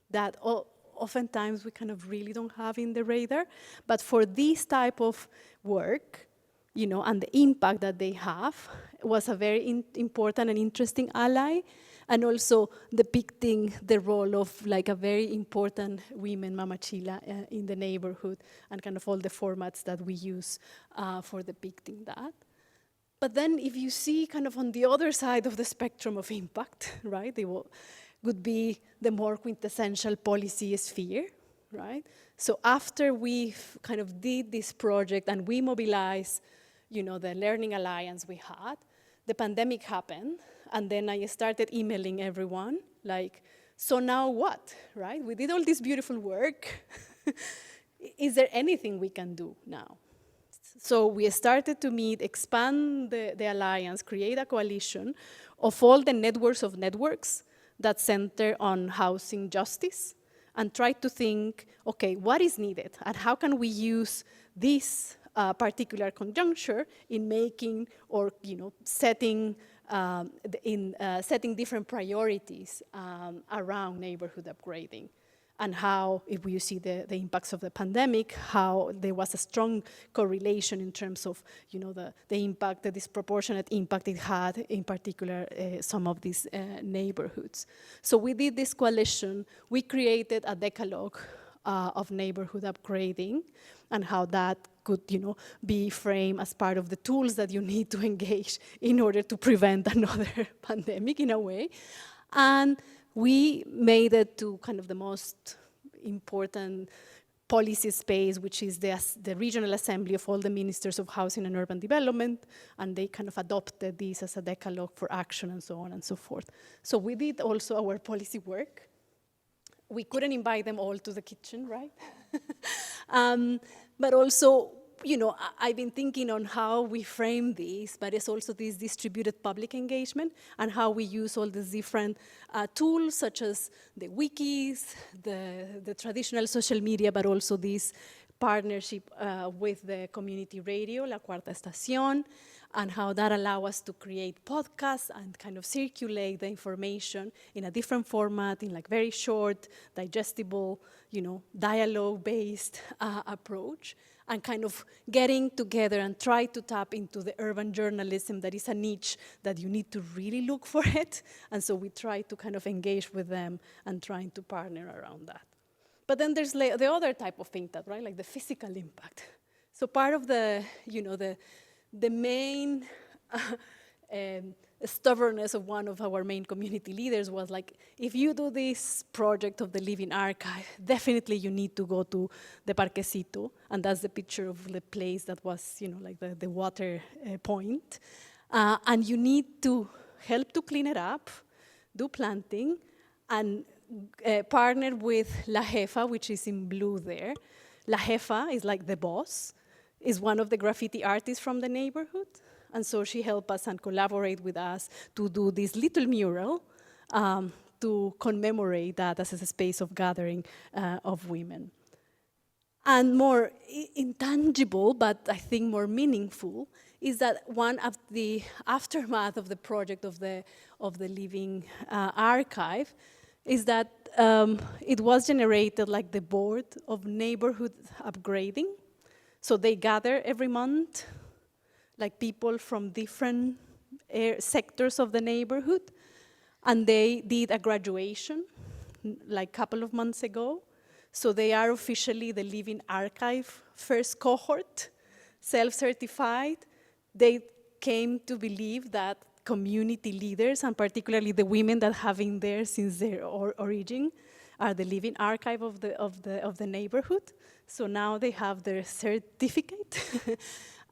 that oftentimes we kind of really don't have in the radar, but for this type of work, and the impact that they have, was a very important and interesting ally, and also depicting the role of like a very important women, Mama Chila, in the neighborhood, and kind of all the formats that we use for depicting that. But then if you see kind of on the other side of the spectrum of impact, right, would be the more quintessential policy sphere, right? So after we kind of did this project and we mobilized, the Learning Alliance we had, the pandemic happened, and then I started emailing everyone, like, so now what, right? We did all this beautiful work. Is there anything we can do now? So we started to meet, expand the alliance, create a coalition of all the networks of networks that center on housing justice, and try to think, okay, what is needed, and how can we use this particular conjuncture in making or setting setting different priorities around neighborhood upgrading, and how, if you see the impacts of the pandemic, how there was a strong correlation in terms of the impact, the disproportionate impact it had, in particular some of these neighborhoods. So we did this coalition. We created a decalogue of neighborhood upgrading, and how that could, be framed as part of the tools that you need to engage in order to prevent another pandemic in a way. And we made it to kind of the most important policy space, which is the regional assembly of all the ministers of housing and urban development, and they kind of adopted this as a decalogue for action and so on and so forth. So we did also our policy work. We couldn't invite them all to the kitchen, right? But also, I've been thinking on how we frame this, but it's also this distributed public engagement and how we use all these different tools, such as the wikis, the traditional social media, but also this partnership with the community radio, La Cuarta Estación, and how that allows us to create podcasts and kind of circulate the information in a different format, in like very short, digestible, dialogue-based approach, and kind of getting together and try to tap into the urban journalism that is a niche that you need to really look for it. And so we try to kind of engage with them and trying to partner around that. But then there's the other type of thing, right? Like the physical impact. So part of the main stubbornness of one of our main community leaders was like, if you do this project of the Living Archive, definitely you need to go to the Parquecito, and that's the picture of the place that was, like the water point. And you need to help to clean it up, do planting, and partner with La Jefa, which is in blue there. La Jefa is like the boss, is one of the graffiti artists from the neighborhood. And so she helped us and collaborate with us to do this little mural to commemorate that as a space of gathering of women. And more intangible, but I think more meaningful, is that one of the aftermath of the project of the Living Archive is that it was generated like the board of neighborhood upgrading. So they gather every month, like people from different sectors of the neighborhood, and they did a graduation like a couple of months ago. So they are officially the Living Archive first cohort, self-certified. They came to believe that community leaders, and particularly the women that have been there since their origin, are the Living Archive of the neighborhood. So now they have their certificate.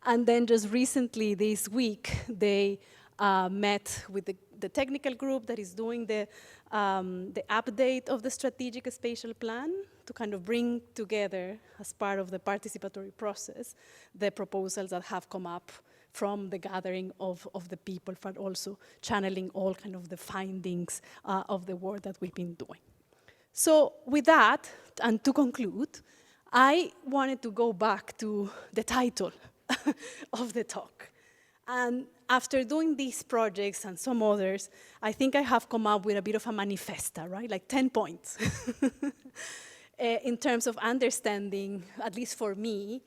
And then just recently, this week, they met with the technical group that is doing the update of the strategic spatial plan to kind of bring together, as part of the participatory process, the proposals that have come up from the gathering of the people, but also channeling all kind of the findings of the work that we've been doing. So with that, and to conclude, I wanted to go back to the title of the talk. And after doing these projects and some others, I think I have come up with a bit of a manifesto, right? Like 10 points in terms of understanding, at least for me,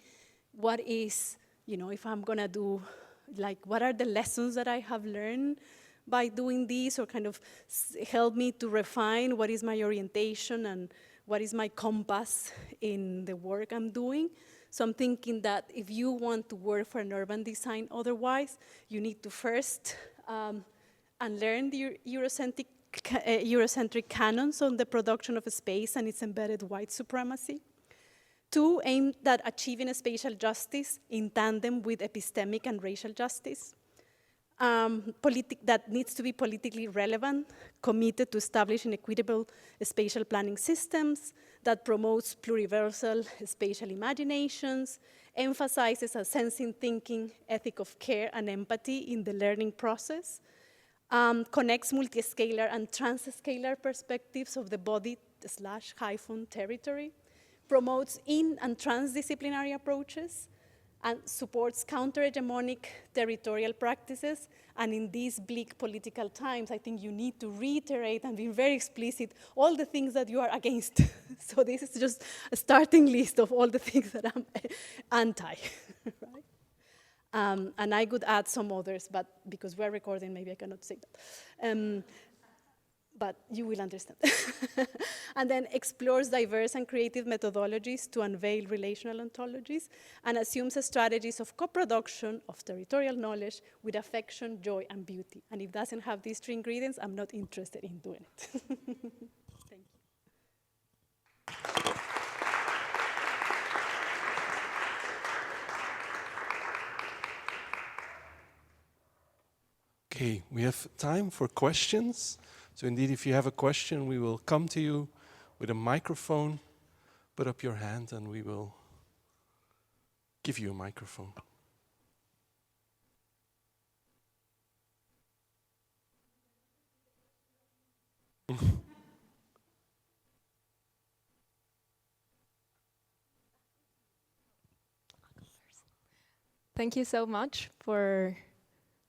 what is, if I'm gonna do, like, what are the lessons that I have learned by doing this, or kind of help me to refine what is my orientation and what is my compass in the work I'm doing. So I'm thinking that if you want to work for an urban design otherwise, you need to first unlearn the Eurocentric canons on the production of a space and its embedded white supremacy. 2, aim at achieving a spatial justice in tandem with epistemic and racial justice. That needs to be politically relevant, committed to establishing equitable spatial planning systems that promotes pluriversal spatial imaginations, emphasizes a sensing thinking, ethic of care and empathy in the learning process, connects multiscalar and transscalar perspectives of the body/territory, promotes in and transdisciplinary approaches, and supports counter-hegemonic territorial practices. And in these bleak political times, I think you need to reiterate and be very explicit all the things that you are against. So this is just a starting list of all the things that I'm anti, right? And I could add some others, but because we're recording, maybe I cannot say that. but you will understand. And then explores diverse and creative methodologies to unveil relational ontologies, and assumes strategies of co-production of territorial knowledge with affection, joy, and beauty. And if it doesn't have these three ingredients, I'm not interested in doing it. Thank you. Okay, we have time for questions. So indeed, if you have a question, we will come to you with a microphone. Put up your hand and we will give you a microphone. Thank you so much for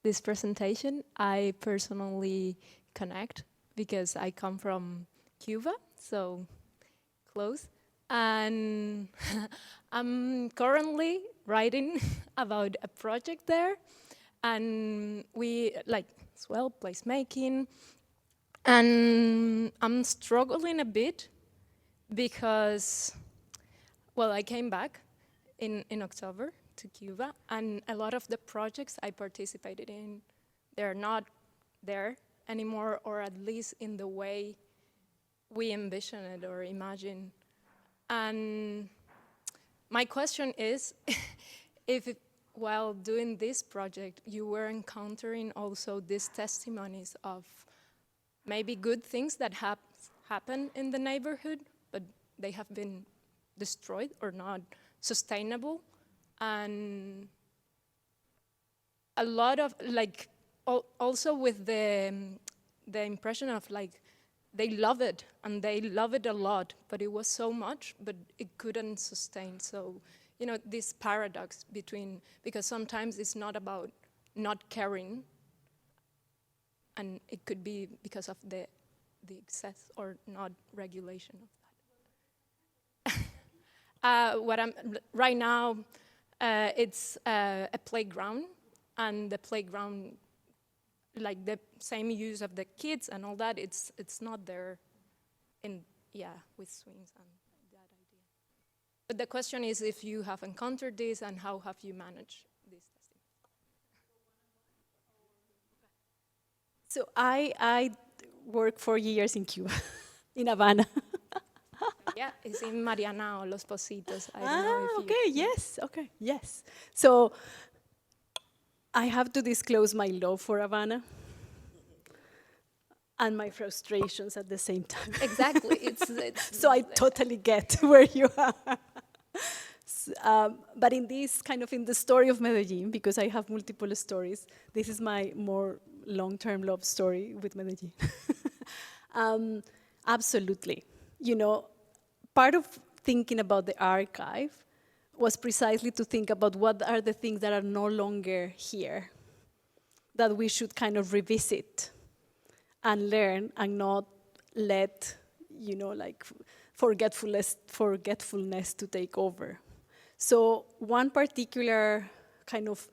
this presentation. I personally connect because I come from Cuba, so close. And I'm currently writing about a project there. And we like as well placemaking. And I'm struggling a bit because, well, I came back in October to Cuba, and a lot of the projects I participated in, they're not there anymore, or at least in the way we envision it or imagine. And my question is, if while doing this project, you were encountering also these testimonies of maybe good things that happen in the neighborhood, but they have been destroyed or not sustainable. And a lot of, like, also with the impression of, like, they love it, and they love it a lot, but it was so much, but it couldn't sustain. So, you know, this paradox between, because sometimes it's not about not caring, and it could be because of the excess or not regulation of that. What I'm, right now, it's a playground, and the playground, like the same use of the kids and all that, it's not there in, with swings and that idea. But the question is if you have encountered this and how have you managed this testing? So I worked 4 years in Cuba, in Havana. Yeah, it's in Mariana or Los Positos. I don't know if yes. So I have to disclose my love for Havana and my frustrations at the same time. Exactly. It's so I totally get where you are. But in this kind of, in the story of Medellin, because I have multiple stories, this is my more long-term love story with Medellin. Absolutely. You know, part of thinking about the archive was precisely to think about what are the things that are no longer here, that we should kind of revisit and learn and not let, you know, like forgetfulness to take over. So one particular kind of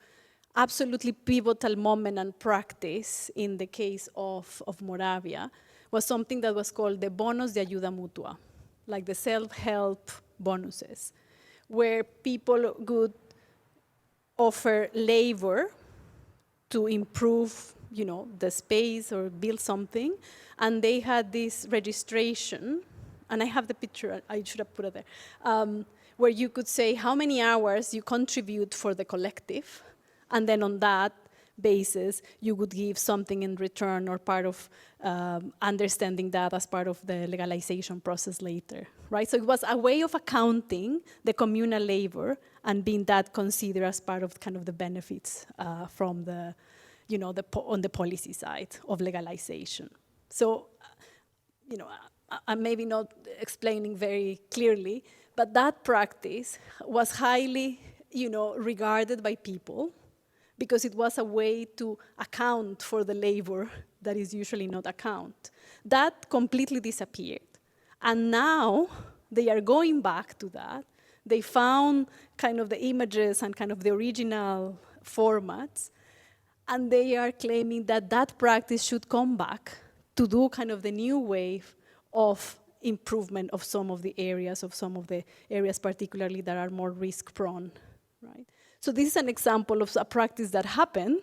absolutely pivotal moment and practice in the case of Moravia was something that was called the bonos de ayuda mutua, like the self-help bonuses, where people would offer labor to improve, you know, the space or build something, and they had this registration, and I have the picture, I should have put it there, where you could say how many hours you contribute for the collective, and then on that basis, you would give something in return or part of understanding that as part of the legalization process later, right? So it was a way of accounting the communal labor and being that considered as part of kind of the benefits from the, you know, on the policy side of legalization. So, you know, I'm maybe not explaining very clearly, but that practice was highly, you know, regarded by people, because it was a way to account for the labor that is usually not account. That completely disappeared. And now they are going back to that. They found kind of the images and kind of the original formats, and they are claiming that that practice should come back to do kind of the new wave of improvement of some of the areas, particularly that are more risk-prone, right? So this is an example of a practice that happened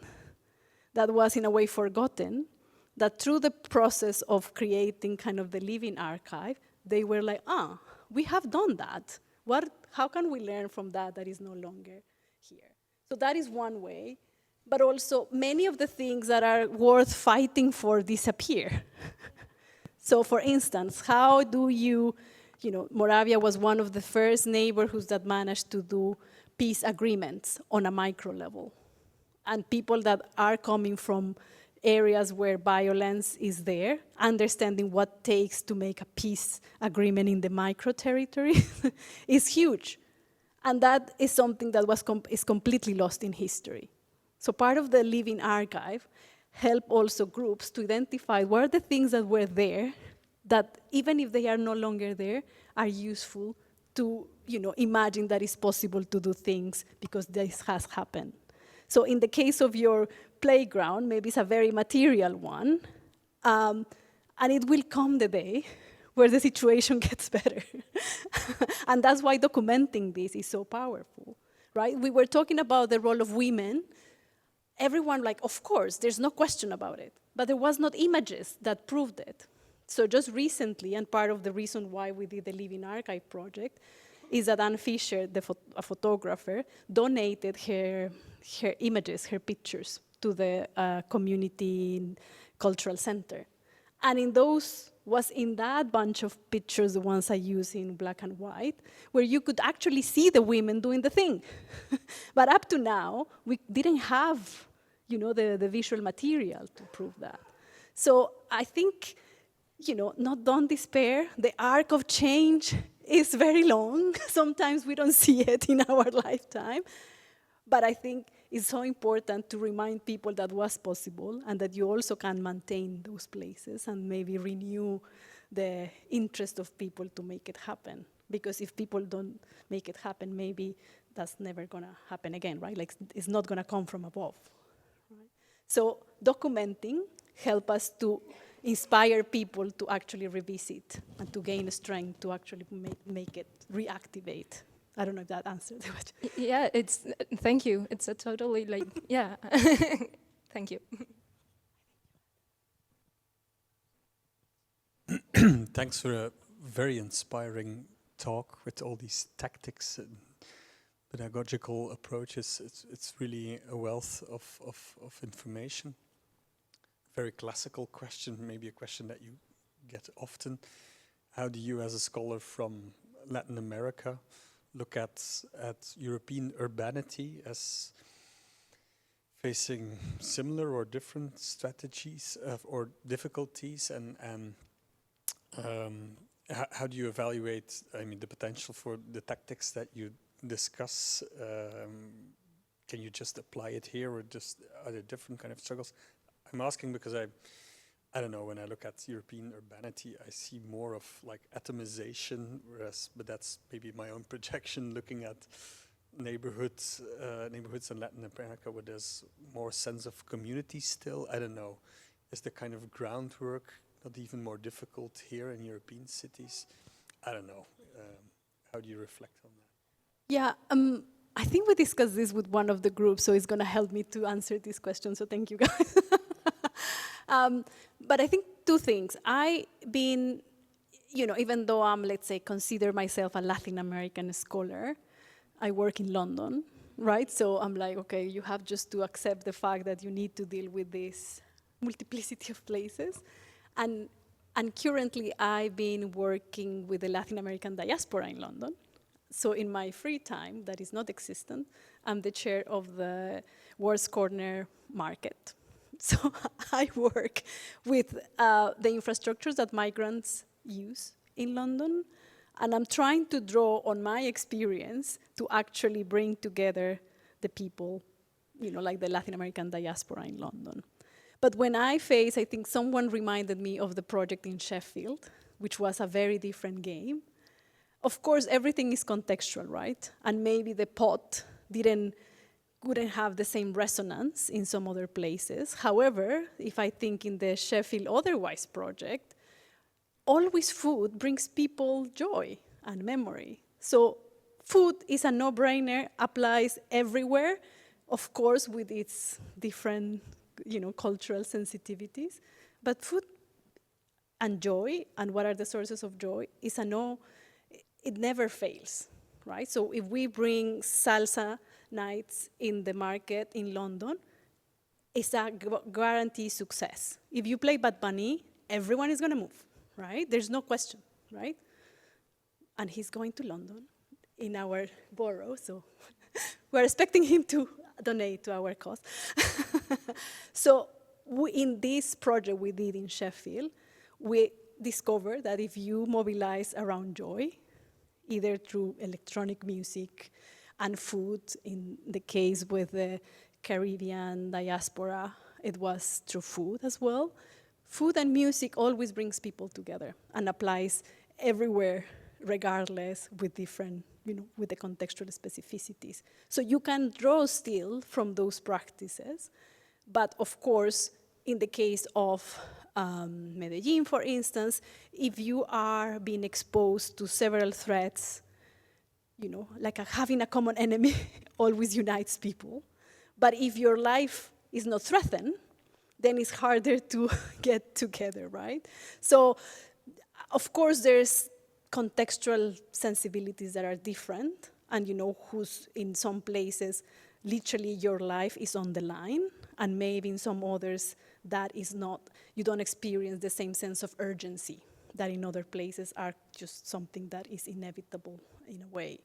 that was in a way forgotten, that through the process of creating kind of the living archive, they were like, we have done that. How can we learn from that is no longer here? So that is one way, but also many of the things that are worth fighting for disappear. So for instance, how do Moravia was one of the first neighborhoods that managed to do peace agreements on a micro level. And people that are coming from areas where violence is there, understanding what it takes to make a peace agreement in the micro territory is huge. And that is something that is completely lost in history. So part of the living archive help also groups to identify what are the things that were there that even if they are no longer there, are useful to imagine that it's possible to do things because this has happened. So in the case of your playground, maybe it's a very material one, and it will come the day where the situation gets better. And that's why documenting this is so powerful, right? We were talking about the role of women. Everyone of course, there's no question about it, but there was not images that proved it. So just recently, and part of the reason why we did the Living Archive project, is that Anne Fisher, a photographer, donated her images, her pictures, to the community cultural center. And was in that bunch of pictures, the ones I use in black and white, where you could actually see the women doing the thing. But up to now, we didn't have, the visual material to prove that. So I think, don't despair. The arc of change is very long. Sometimes we don't see it in our lifetime. But I think it's so important to remind people that was possible and that you also can maintain those places and maybe renew the interest of people to make it happen. Because if people don't make it happen, maybe that's never gonna happen again, right? It's not gonna come from above. Right? So documenting helps us to inspire people to actually revisit and to gain strength to actually make it reactivate. I don't know if that answered the question. Yeah, thank you. It's a totally yeah. Thank you. Thanks for a very inspiring talk with all these tactics and pedagogical approaches. It's really a wealth of information. Very classical question, maybe a question that you get often. How do you, as a scholar from Latin America, look at European urbanity as facing similar or different strategies or difficulties, and how do you evaluate, the potential for the tactics that you discuss? Can you just apply it here, or are there different kind of struggles? I'm asking because I don't know, when I look at European urbanity, I see more of atomization, but that's maybe my own projection, looking at neighborhoods in Latin America where there's more sense of community still. I don't know. Is the kind of groundwork not even more difficult here in European cities? I don't know. How do you reflect on that? Yeah, I think we discussed this with one of the groups, so it's going to help me to answer this question, so thank you guys. But I think two things. I've been, even though I'm, let's say, consider myself a Latin American scholar, I work in London, right? So I'm like, okay, you have just to accept the fact that you need to deal with this multiplicity of places. And currently, I've been working with the Latin American diaspora in London. So in my free time, that is not existent, I'm the chair of the World's Corner Market. So I work with the infrastructures that migrants use in London, and I'm trying to draw on my experience to actually bring together the people, like the Latin American diaspora in London. But when I think someone reminded me of the project in Sheffield, which was a very different game. Of course, everything is contextual, right? And maybe the pot wouldn't have the same resonance in some other places. However, if I think in the Sheffield Otherwise project, always food brings people joy and memory. So food is a no-brainer, applies everywhere, of course with its different cultural sensitivities. But food and joy, and what are the sources of joy, is a no, it never fails, right? So if we bring salsa nights in the market in London, it's a guaranteed success. If you play Bad Bunny, everyone is gonna move, right? There's no question, right? And he's going to London in our borough, so we're expecting him to donate to our cause. So in this project we did in Sheffield, we discovered that if you mobilize around joy, either through electronic music and food, in the case with the Caribbean diaspora, it was through food as well. Food and music always brings people together and applies everywhere, regardless, with different, with the contextual specificities. So you can draw still from those practices, but of course, in the case of Medellin, for instance, if you are being exposed to several threats, like having a common enemy always unites people. But if your life is not threatened, then it's harder to get together, right? So, of course, there's contextual sensibilities that are different, and who's in some places, literally your life is on the line, and maybe in some others that is not, you don't experience the same sense of urgency that in other places are just something that is inevitable in a way,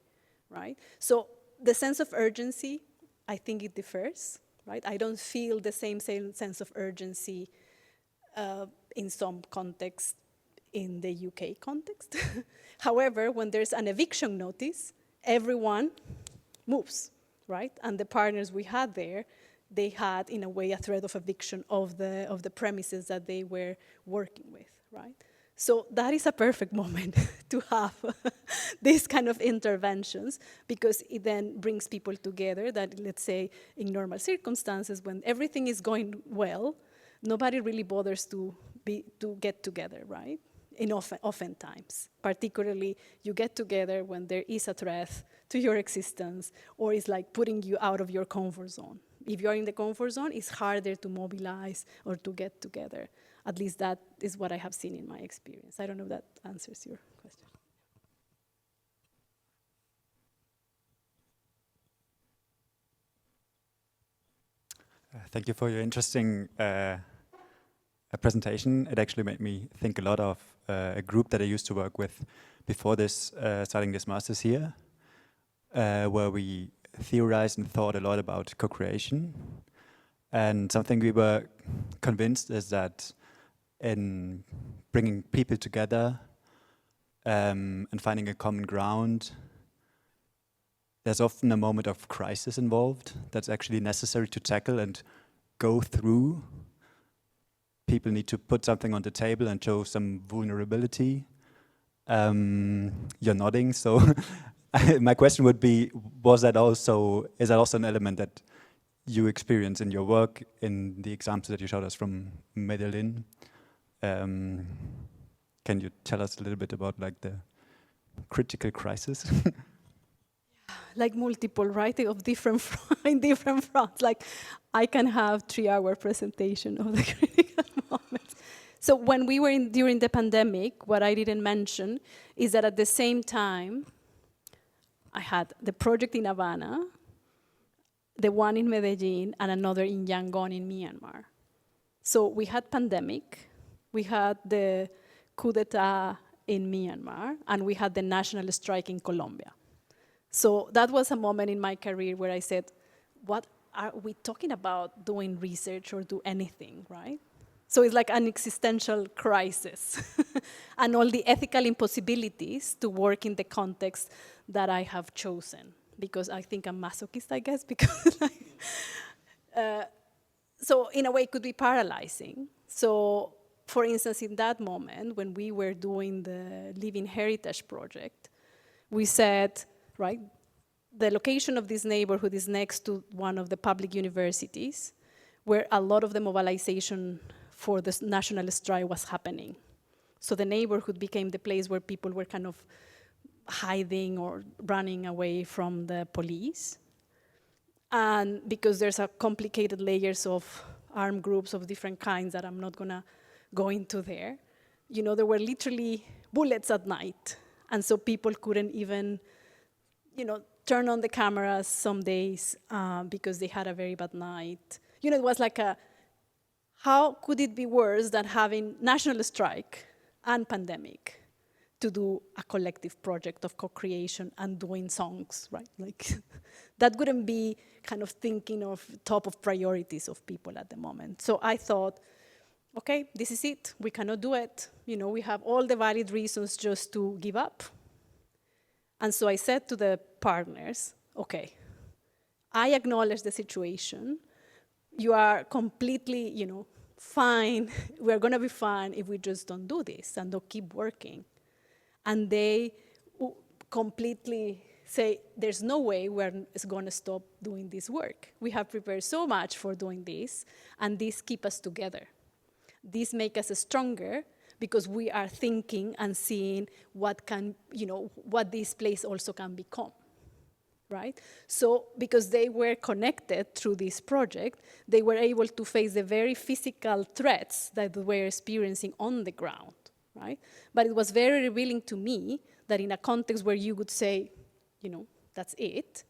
right? So the sense of urgency, I think it differs, right? I don't feel the same sense of urgency in some context in the UK context. However, when there's an eviction notice, everyone moves, right? And the partners we had there, they had, in a way, a threat of eviction of the premises that they were working with, right? So that is a perfect moment to have these kind of interventions, because it then brings people together that, let's say, in normal circumstances, when everything is going well, nobody really bothers to get together, right? Oftentimes, particularly you get together when there is a threat to your existence, or it's like putting you out of your comfort zone. If you're in the comfort zone, it's harder to mobilize or to get together. At least that is what I have seen in my experience. I don't know if that answers your question. Thank you for your interesting presentation. It actually made me think a lot of a group that I used to work with before this, starting this master's here, where we theorized and thought a lot about co-creation. And something we were convinced is that in bringing people together and finding a common ground, there's often a moment of crisis involved that's actually necessary to tackle and go through. People need to put something on the table and show some vulnerability. You're nodding, so my question would be, is that also an element that you experience in your work, in the examples that you showed us from Medellin? Can you tell us a little bit about the critical crisis? Like multiple, right, of different in different fronts. Like I can have 3-hour presentation of the critical moments. So when we were during the pandemic, what I didn't mention is that at the same time, I had the project in Havana, the one in Medellin, and another in Yangon in Myanmar. So we had pandemic, we had the coup d'etat in Myanmar, and we had the national strike in Colombia. So that was a moment in my career where I said, what are we talking about doing research or do anything, right? So it's like an existential crisis and all the ethical impossibilities to work in the context that I have chosen, because I think I'm masochist, I guess, because so in a way it could be paralyzing. So for instance, in that moment, when we were doing the Living Heritage project, we said, right, the location of this neighborhood is next to one of the public universities, where a lot of the mobilization for the national strike was happening. So the neighborhood became the place where people were kind of hiding or running away from the police. And because there's a complicated layers of armed groups of different kinds that I'm not gonna go into there, you know, there were literally bullets at night. And so people couldn't even, you know, turn on the cameras some days because they had a very bad night. You know, it was like how could it be worse than having national strike and pandemic to do a collective project of co-creation and doing songs, right? Like, that wouldn't be kind of thinking of top of priorities of people at the moment. So I thought, okay, this is it, we cannot do it. You know, we have all the valid reasons just to give up. And so I said to the partners, okay, I acknowledge the situation. You are completely, you know, fine. We're gonna be fine if we just don't do this and don't keep working. And they completely say, there's no way we're gonna stop doing this work. We have prepared so much for doing this, and this keep us together. This make us stronger because we are thinking and seeing what can, you know, what this place also can become, right? So because they were connected through this project, they were able to face the very physical threats that they were experiencing on the ground, right? But it was very revealing to me that in a context where you would say, you know, that's it,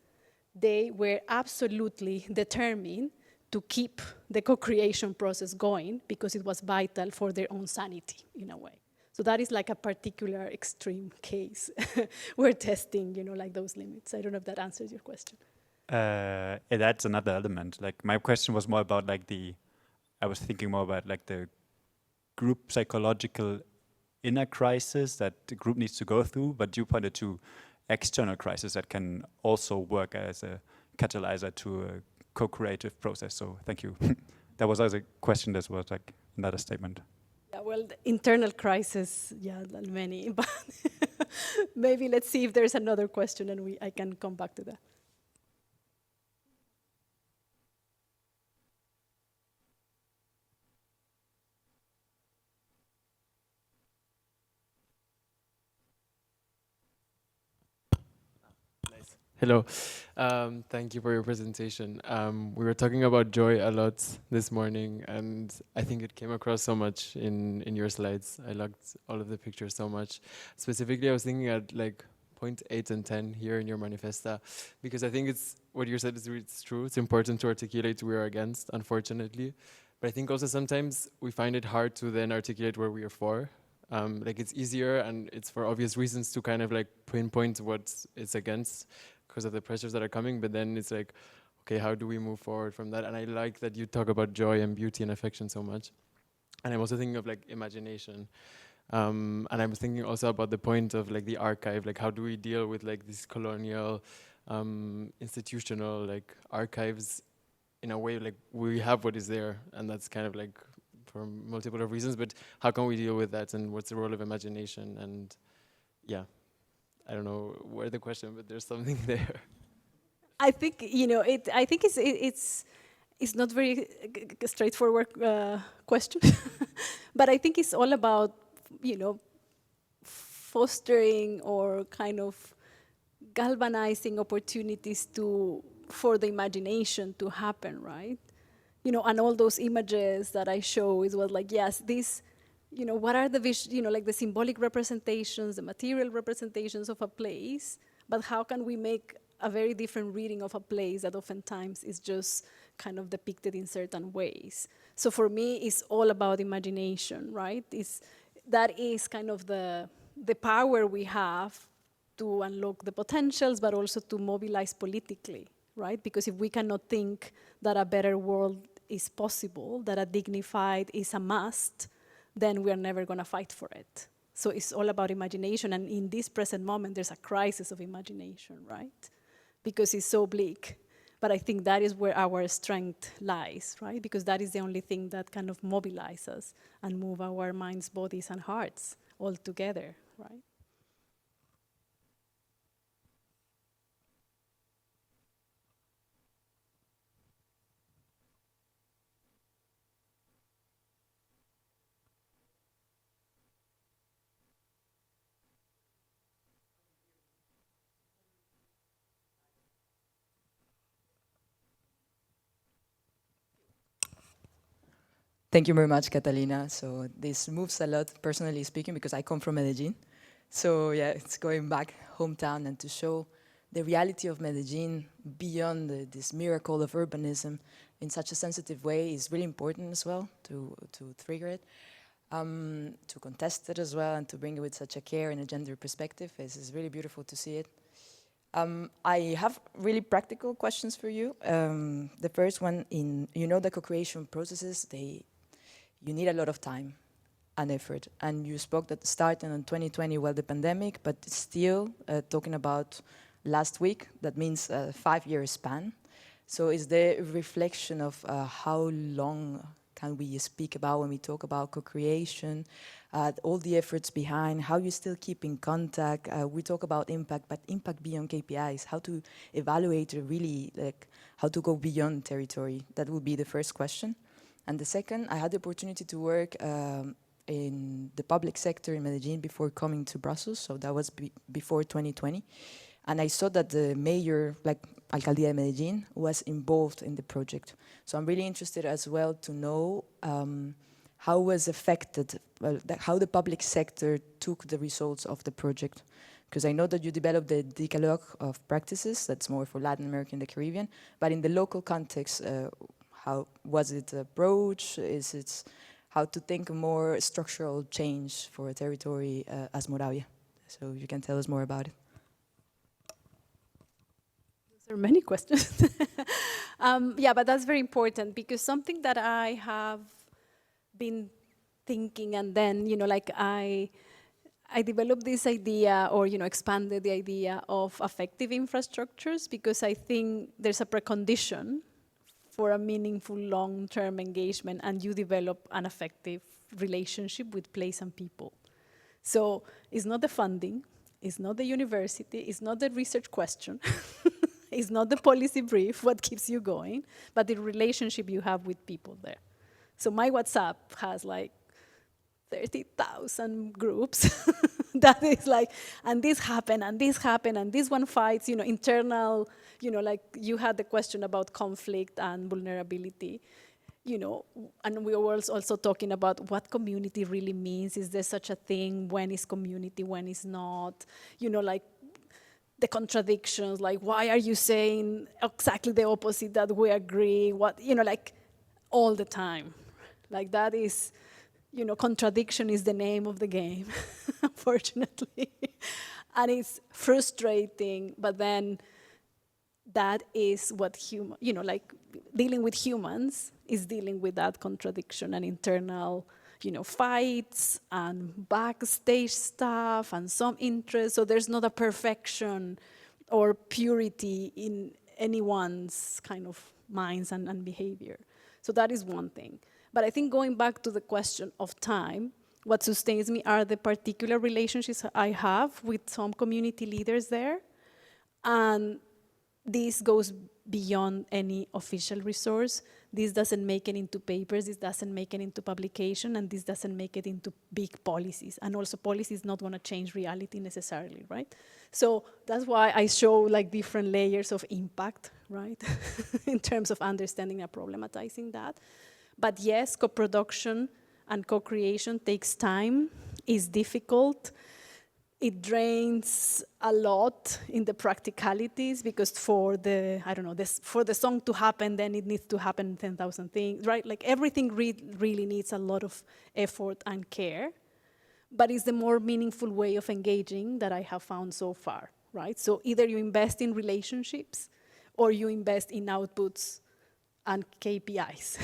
they were absolutely determined to keep the co-creation process going because it was vital for their own sanity in a way. So that is like a particular extreme case. We're testing, you know, like those limits. I don't know if that answers your question. It adds another element. Like my question was more about like I was thinking more about like the group psychological inner crisis that the group needs to go through, but you pointed to external crisis that can also work as a catalyzer to a co-creative process. So thank you. That was also a question that was like another statement. Yeah, well, the internal crisis, yeah, many, but maybe let's see if there's another question and I can come back to that. Hello, thank you for your presentation. We were talking about joy a lot this morning, and I think it came across so much in your slides. I liked all of the pictures so much. Specifically, I was thinking at like point 8 and 10 here in your manifesta, because I think it's what you said it's true. It's important to articulate we are against, unfortunately. But I think also sometimes we find it hard to then articulate where we are for. Like it's easier, and it's for obvious reasons to kind of like pinpoint what it's against, because of the pressures that are coming, but then it's like, okay, how do we move forward from that? And I like that you talk about joy and beauty and affection so much. And I'm also thinking of like imagination. And I was thinking also about the point of like the archive, like how do we deal with like these colonial, institutional like archives in a way like we have what is there, and that's kind of like for multiple of reasons, but how can we deal with that, and what's the role of imagination? And yeah. I don't know where the question, but there's something there. I think, you know, I think it's not very straightforward question, but I think it's all about, you know, fostering or kind of galvanizing opportunities for the imagination to happen, right? You know, and all those images that I show, it was like, yes, this. You know, what are the, you know, like the symbolic representations, the material representations of a place, but how can we make a very different reading of a place that oftentimes is just kind of depicted in certain ways? So for me, it's all about imagination, right? That is kind of the power we have to unlock the potentials, but also to mobilize politically, right? Because if we cannot think that a better world is possible, that a dignified is a must, then we are never going to fight for it. So it's all about imagination, and in this present moment, there's a crisis of imagination, right? Because it's so bleak. But I think that is where our strength lies, right? Because that is the only thing that kind of mobilizes us and move our minds, bodies, and hearts all together, right? Thank you very much, Catalina. So this moves a lot, personally speaking, because I come from Medellin. So yeah, it's going back hometown and to show the reality of Medellin beyond this miracle of urbanism in such a sensitive way is really important as well to trigger it, to contest it as well, and to bring it with such a care and a gender perspective. It's really beautiful to see it. I have really practical questions for you. The first one, you know the co-creation processes, you need a lot of time and effort. And you spoke that starting in 2020, well, the pandemic, but still talking about last week, that means a 5-year span. So is there a reflection of how long can we speak about when we talk about co-creation, all the efforts behind, how you still keep in contact? We talk about impact, but impact beyond KPIs, how to evaluate really, like, how to go beyond territory. That would be the first question. And the second, I had the opportunity to work in the public sector in Medellin before coming to Brussels, so that was before 2020. And I saw that the mayor, like Alcaldía de Medellin, was involved in the project. So I'm really interested as well to know how was affected, how the public sector took the results of the project. Because I know that you developed the decalogue of practices, that's more for Latin America and the Caribbean, but in the local context, how was it approached? Is it how to think more structural change for a territory as Moravia? So you can tell us more about it. There are many questions. Yeah, but that's very important because something that I have been thinking, and then, like I developed this idea, or, expanded the idea of affective infrastructures, because I think there's a precondition for a meaningful long-term engagement, and you develop an effective relationship with place and people. So it's not the funding, it's not the university, it's not the research question, it's not the policy brief what keeps you going, but the relationship you have with people there. So my WhatsApp has like 30,000 groups that is like, and this happened, and this happened, and this one fights, internal, like you had the question about conflict and vulnerability, and we were also talking about what community really means. Is there such a thing? When is community, when is not? Like the contradictions, like why are you saying exactly the opposite that we agree? What, like all the time. Like that is, contradiction is the name of the game, unfortunately. And it's frustrating, but then that is what like dealing with humans is dealing with that contradiction and internal, fights and backstage stuff and some interest. So there's not a perfection or purity in anyone's kind of minds and behavior. So that is one thing. But I think going back to the question of time, what sustains me are the particular relationships I have with some community leaders there. And this goes beyond any official resource. This doesn't make it into papers, this doesn't make it into publication, and this doesn't make it into big policies. And also policy is not gonna change reality necessarily, right? So that's why I show like different layers of impact, right? In terms of understanding and problematizing that. But yes, co-production and co-creation takes time, is difficult. It drains a lot in the practicalities because for the, for the song to happen, then it needs to happen 10,000 things, right? Like everything really needs a lot of effort and care, but it's the more meaningful way of engaging that I have found so far, right? So either you invest in relationships or you invest in outputs and KPIs,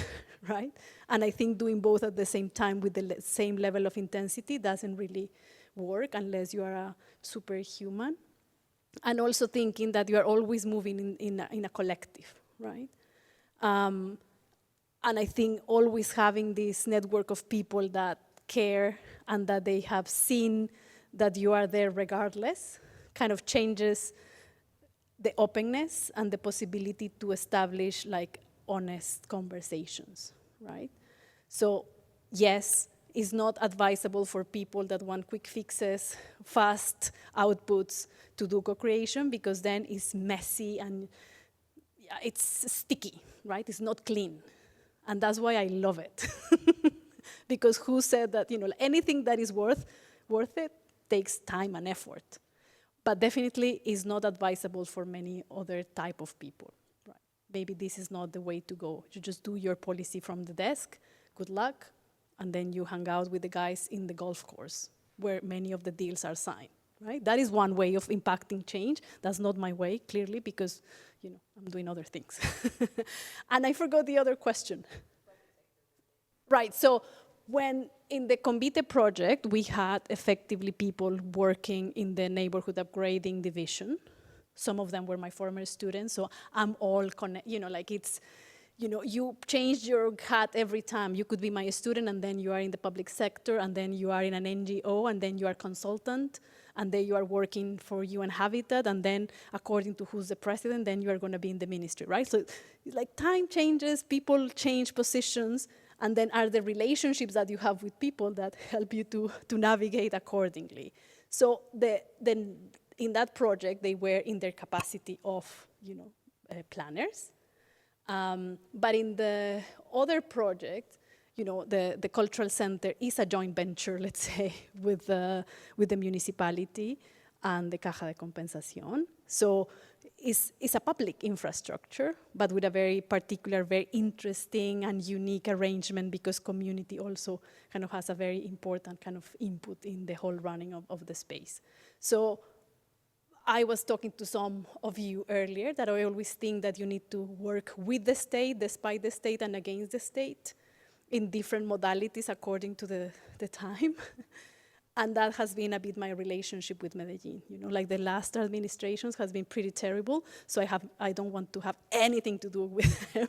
right? And I think doing both at the same time with the same level of intensity doesn't really work unless you are a superhuman. And also thinking that you are always moving in a collective, right? And I think always having this network of people that care and that they have seen that you are there regardless kind of changes the openness and the possibility to establish like honest conversations, right? So yes, it's not advisable for people that want quick fixes, fast outputs to do co-creation because then it's messy and it's sticky, right? It's not clean. And that's why I love it. Because who said that, anything that is worth it takes time and effort. But definitely is not advisable for many other type of people. Right? Maybe this is not the way to go. You just do your policy from the desk, good luck, and then you hang out with the guys in the golf course, where many of the deals are signed. Right? That is one way of impacting change. That's not my way, clearly, because I'm doing other things. And I forgot the other question. Right, so when in the _𝘵𝘨 project, we had effectively people working in the neighborhood upgrading division. Some of them were my former students, so I'm all connected, you change your hat every time. You could be my student, and then you are in the public sector, and then you are in an NGO, and then you are consultant, and then you are working for UN Habitat, and then according to who's the president, then you are gonna be in the ministry, right? So like time changes, people change positions, and then are the relationships that you have with people that help you to navigate accordingly. So in that project, they were in their capacity of planners. But in the other project, the cultural center is a joint venture, let's say, with the municipality and the Caja de Compensación. So it's a public infrastructure, but with a very particular, very interesting and unique arrangement, because community also kind of has a very important kind of input in the whole running of the space. So I was talking to some of you earlier that I always think that you need to work with the state, despite the state, and against the state in different modalities according to the time. And that has been a bit my relationship with Medellin. Like the last administrations has been pretty terrible, so I don't want to have anything to do with them.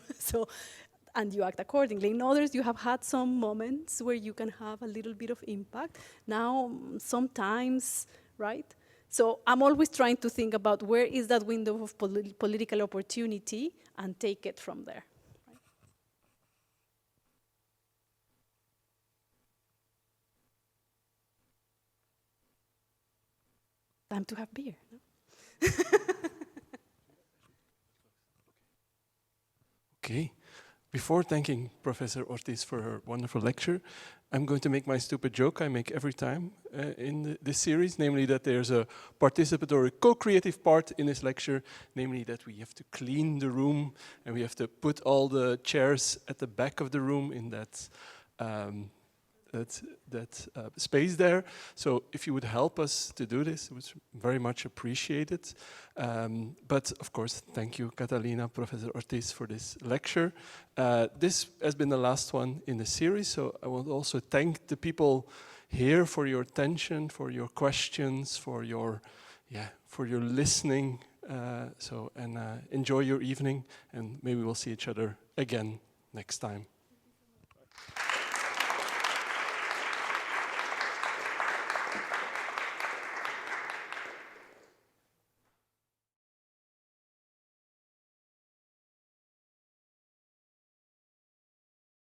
And you act accordingly. In others, you have had some moments where you can have a little bit of impact. Now, sometimes, right? So I'm always trying to think about where is that window of political opportunity and take it from there. Time to have beer. No? Okay. Before thanking Professor Ortiz for her wonderful lecture, I'm going to make my stupid joke I make every time in this series, namely that there's a participatory co-creative part in this lecture, namely that we have to clean the room and we have to put all the chairs at the back of the room in that space there. So if you would help us to do this, it was very much appreciated. But of course, thank you, Catalina, Professor Ortiz, for this lecture. This has been the last one in the series, so I want to also thank the people here for your attention, for your questions, for your listening. Enjoy your evening, and maybe we'll see each other again next time.